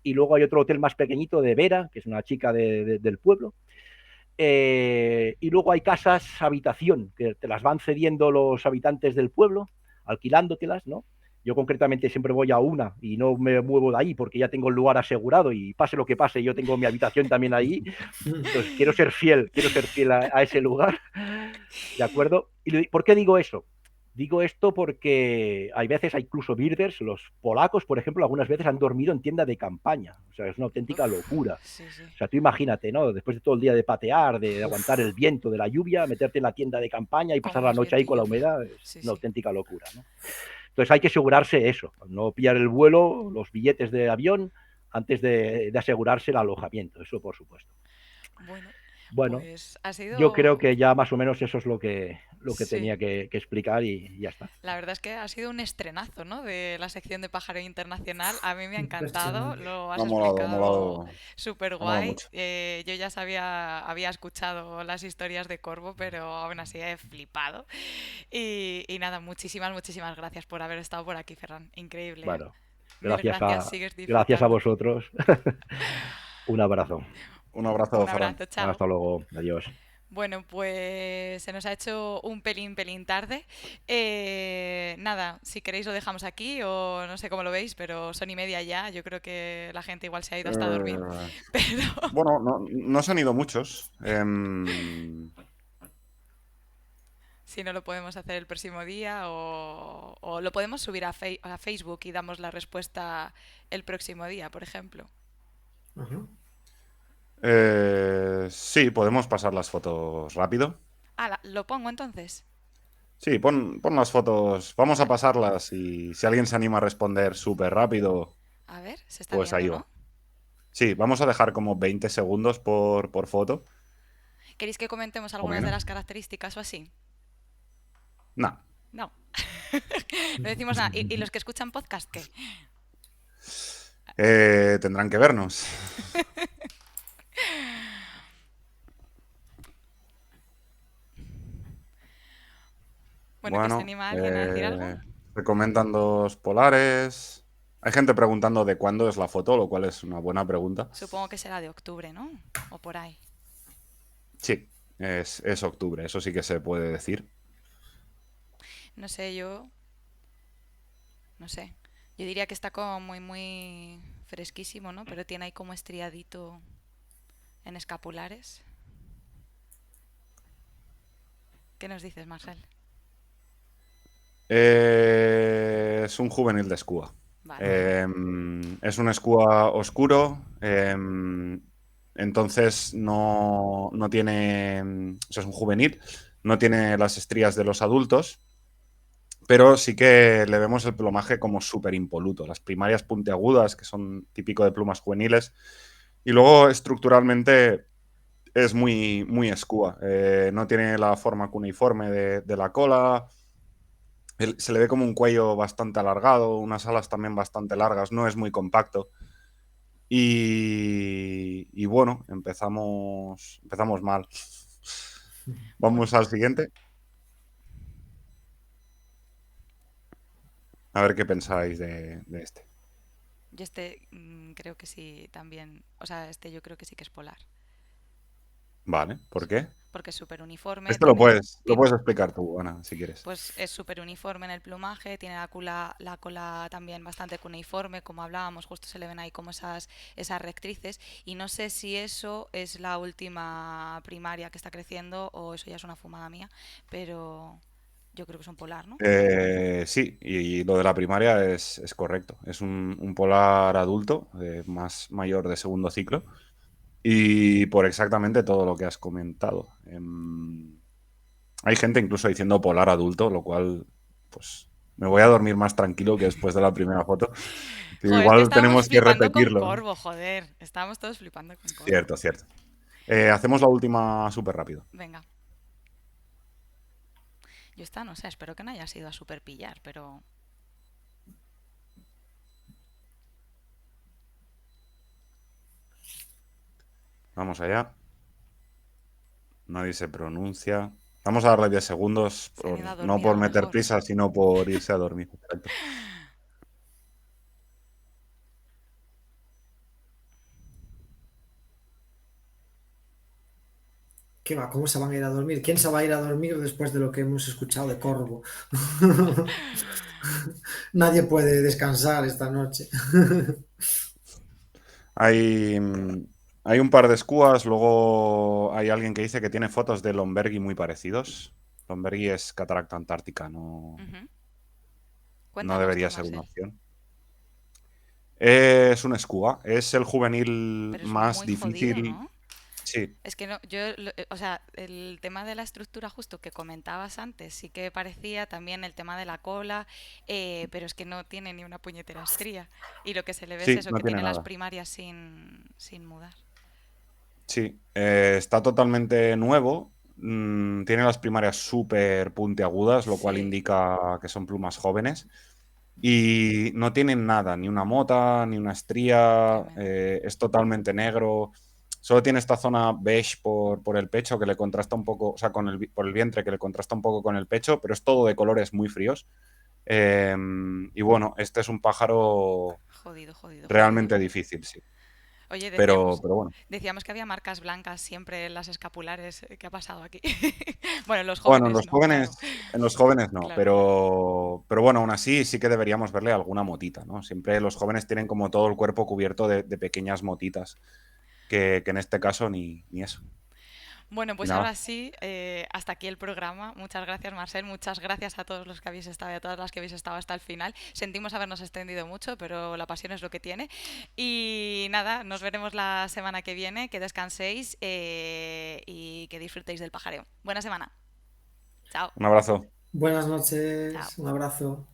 y luego hay otro hotel más pequeñito de Vera, que es una chica del pueblo, y luego hay casas habitación, que te las van cediendo los habitantes del pueblo, alquilándotelas, ¿no? Yo concretamente siempre voy a una y no me muevo de ahí porque ya tengo el lugar asegurado y pase lo que pase, yo tengo mi habitación también ahí. Entonces quiero ser fiel a ese lugar, ¿de acuerdo? ¿Y por qué digo eso? Digo esto porque hay veces, hay incluso birders, los polacos, por ejemplo, algunas veces han dormido en tienda de campaña. O sea, es una auténtica locura. Sí, sí. O sea, tú imagínate, ¿no? Después de todo el día de patear, de aguantar el viento, de la lluvia, meterte en la tienda de campaña y Con pasar la más noche viento ahí y con la lluvia. humedad, es Sí, una sí. auténtica locura, ¿no? Entonces hay que asegurarse eso, no pillar el vuelo, los billetes de avión, antes de asegurarse el alojamiento, eso por supuesto. Bueno, Bueno, Pues ha yo creo sido, que ya más o menos eso es lo que sí, tenía que explicar y ya está. la verdad es que ha sido un estrenazo, ¿no? De la sección de Pájaro Internacional. A mí me ha encantado, Impresionante. lo has Ha explicado molado, súper ha molado guay. mucho. Yo ya había escuchado las historias de Corvo, pero aún así he flipado. Y nada, muchísimas gracias por haber estado por aquí, Ferran. Increíble, ¿eh? Bueno, Mil gracias gracias, sigues gracias a disfrutando. vosotros. Un abrazo. Un abrazo, Un Ferran. abrazo, chao. Hasta luego. Adiós. Bueno, pues se nos ha hecho un pelín tarde. Nada, si queréis lo dejamos aquí o no sé cómo lo veis, pero son y media ya. Yo creo que la gente igual se ha ido hasta a dormir. Eh, Pero bueno, no se han ido muchos. si no lo podemos hacer el próximo día o lo podemos subir a Facebook y damos la respuesta el próximo día, por ejemplo. Ajá. Sí, podemos pasar las fotos rápido. Ah, lo pongo entonces. Sí, pon las fotos. Vamos a pasarlas y si alguien se anima a responder súper rápido, A ver, se está pues viendo, ahí ¿no? va. Sí, vamos a dejar como 20 segundos por foto. ¿Queréis que comentemos O algunas de menos. las características o así? No. No. No decimos nada. ¿Y los que escuchan podcast qué? Tendrán que vernos. Bueno, pues ¿se Bueno, anima alguien a decir algo? se comentan dos polares. Hay gente preguntando de cuándo es la foto, lo cual es una buena pregunta. Supongo que será de octubre, ¿no? O por ahí. Sí, es octubre, eso sí que se puede decir. No sé, no sé. Yo diría que está como muy fresquísimo, ¿no? Pero tiene ahí como estriadito en escapulares. ¿Qué nos dices, Marcel? Es un juvenil de Skua. Vale. Es un Skua oscuro. Entonces no tiene. O sea, es un juvenil. No tiene las estrías de los adultos. Pero sí que le vemos el plumaje como súper impoluto. Las primarias puntiagudas, que son típico de plumas juveniles. Y luego estructuralmente es muy Skua. No tiene la forma cuneiforme de la cola. Se le ve como un cuello bastante alargado, unas alas también bastante largas, no es muy compacto. Y bueno, empezamos mal. Bueno, Vamos al siguiente. A ver qué pensáis de este. yo este creo que sí también. O sea, este yo creo que sí que es polar. Vale, ¿por qué? Porque es súper uniforme. Este lo También puedes explicar tú, Ana, si quieres. pues es súper uniforme en el plumaje, tiene la cola también bastante cuneiforme, como hablábamos, justo se le ven ahí como esas rectrices, y no sé si eso es la última primaria que está creciendo o eso ya es una fumada mía, pero yo creo que es un polar, ¿no? Sí, y lo de la primaria es correcto. Es un polar adulto, más mayor de segundo ciclo. Y por exactamente todo lo que has comentado. Hay gente incluso diciendo polar adulto, lo cual, pues, me voy a dormir más tranquilo que después de la primera foto. Joder, es que Igual estábamos tenemos que flipando con repetirlo, ¿no? Corvo, joder, estábamos todos flipando con Corvo. Cierto, cierto. Hacemos la última súper rápido. Venga. Yo esta no sé, espero que no haya sido a super pillar, pero Vamos allá. Nadie se pronuncia. Vamos a darle 10 segundos, se han ido a no dormir a por lo meter mejor. prisa, sino por irse a dormir. Exacto. ¿Qué va? ¿Cómo se van a ir a dormir? ¿Quién se va a ir a dormir después de lo que hemos escuchado de Corvo? Nadie puede descansar esta noche. Hay, hay un par de escuas, luego hay alguien que dice que tiene fotos de Lomberghi muy parecidos. Lomberghi es cataracta antártica, Ujú. no Cuéntanos tú, debería ser una Marcel. opción. Es un escúa, es el juvenil Pero es más muy jodido, difícil. ¿no? Sí, Es que no, o sea, el tema de la estructura justo que comentabas antes sí que parecía también el tema de la cola, pero es que no tiene ni una puñetera estría. Y lo que se le ve es sí, eso, no que tiene tiene las nada. primarias sin mudar. Sí, está totalmente nuevo. Tiene las primarias súper puntiagudas, lo cual Sí. indica que son plumas jóvenes. Y no tienen nada, ni una mota, ni una estría, Tremendo. es totalmente negro. Solo tiene esta zona beige por el pecho que le contrasta un poco, o sea, por el vientre que le contrasta un poco con el pecho, pero es todo de colores muy fríos. Y bueno, este es un pájaro Jodido, jodido, jodido. realmente difícil, sí. Oye, Pero bueno. decíamos que había marcas blancas siempre en las escapulares. ¿Qué ha pasado aquí? Bueno, en los Bueno, en jóvenes los no, claro. jóvenes no, Claro. pero bueno, aún así sí que deberíamos verle alguna motita, ¿no? Siempre los jóvenes tienen como todo el cuerpo cubierto de pequeñas motitas, que en este caso ni eso. Bueno, Y pues nada, ahora sí, hasta aquí el programa. Muchas gracias, Marcel. Muchas gracias a todos los que habéis estado y a todas las que habéis estado hasta el final. Sentimos habernos extendido mucho, pero la pasión es lo que tiene. Y nada, nos veremos la semana que viene. Que descanséis y que disfrutéis del pajareo. Buena semana. Chao. un abrazo. Buenas Chao. noches, un abrazo.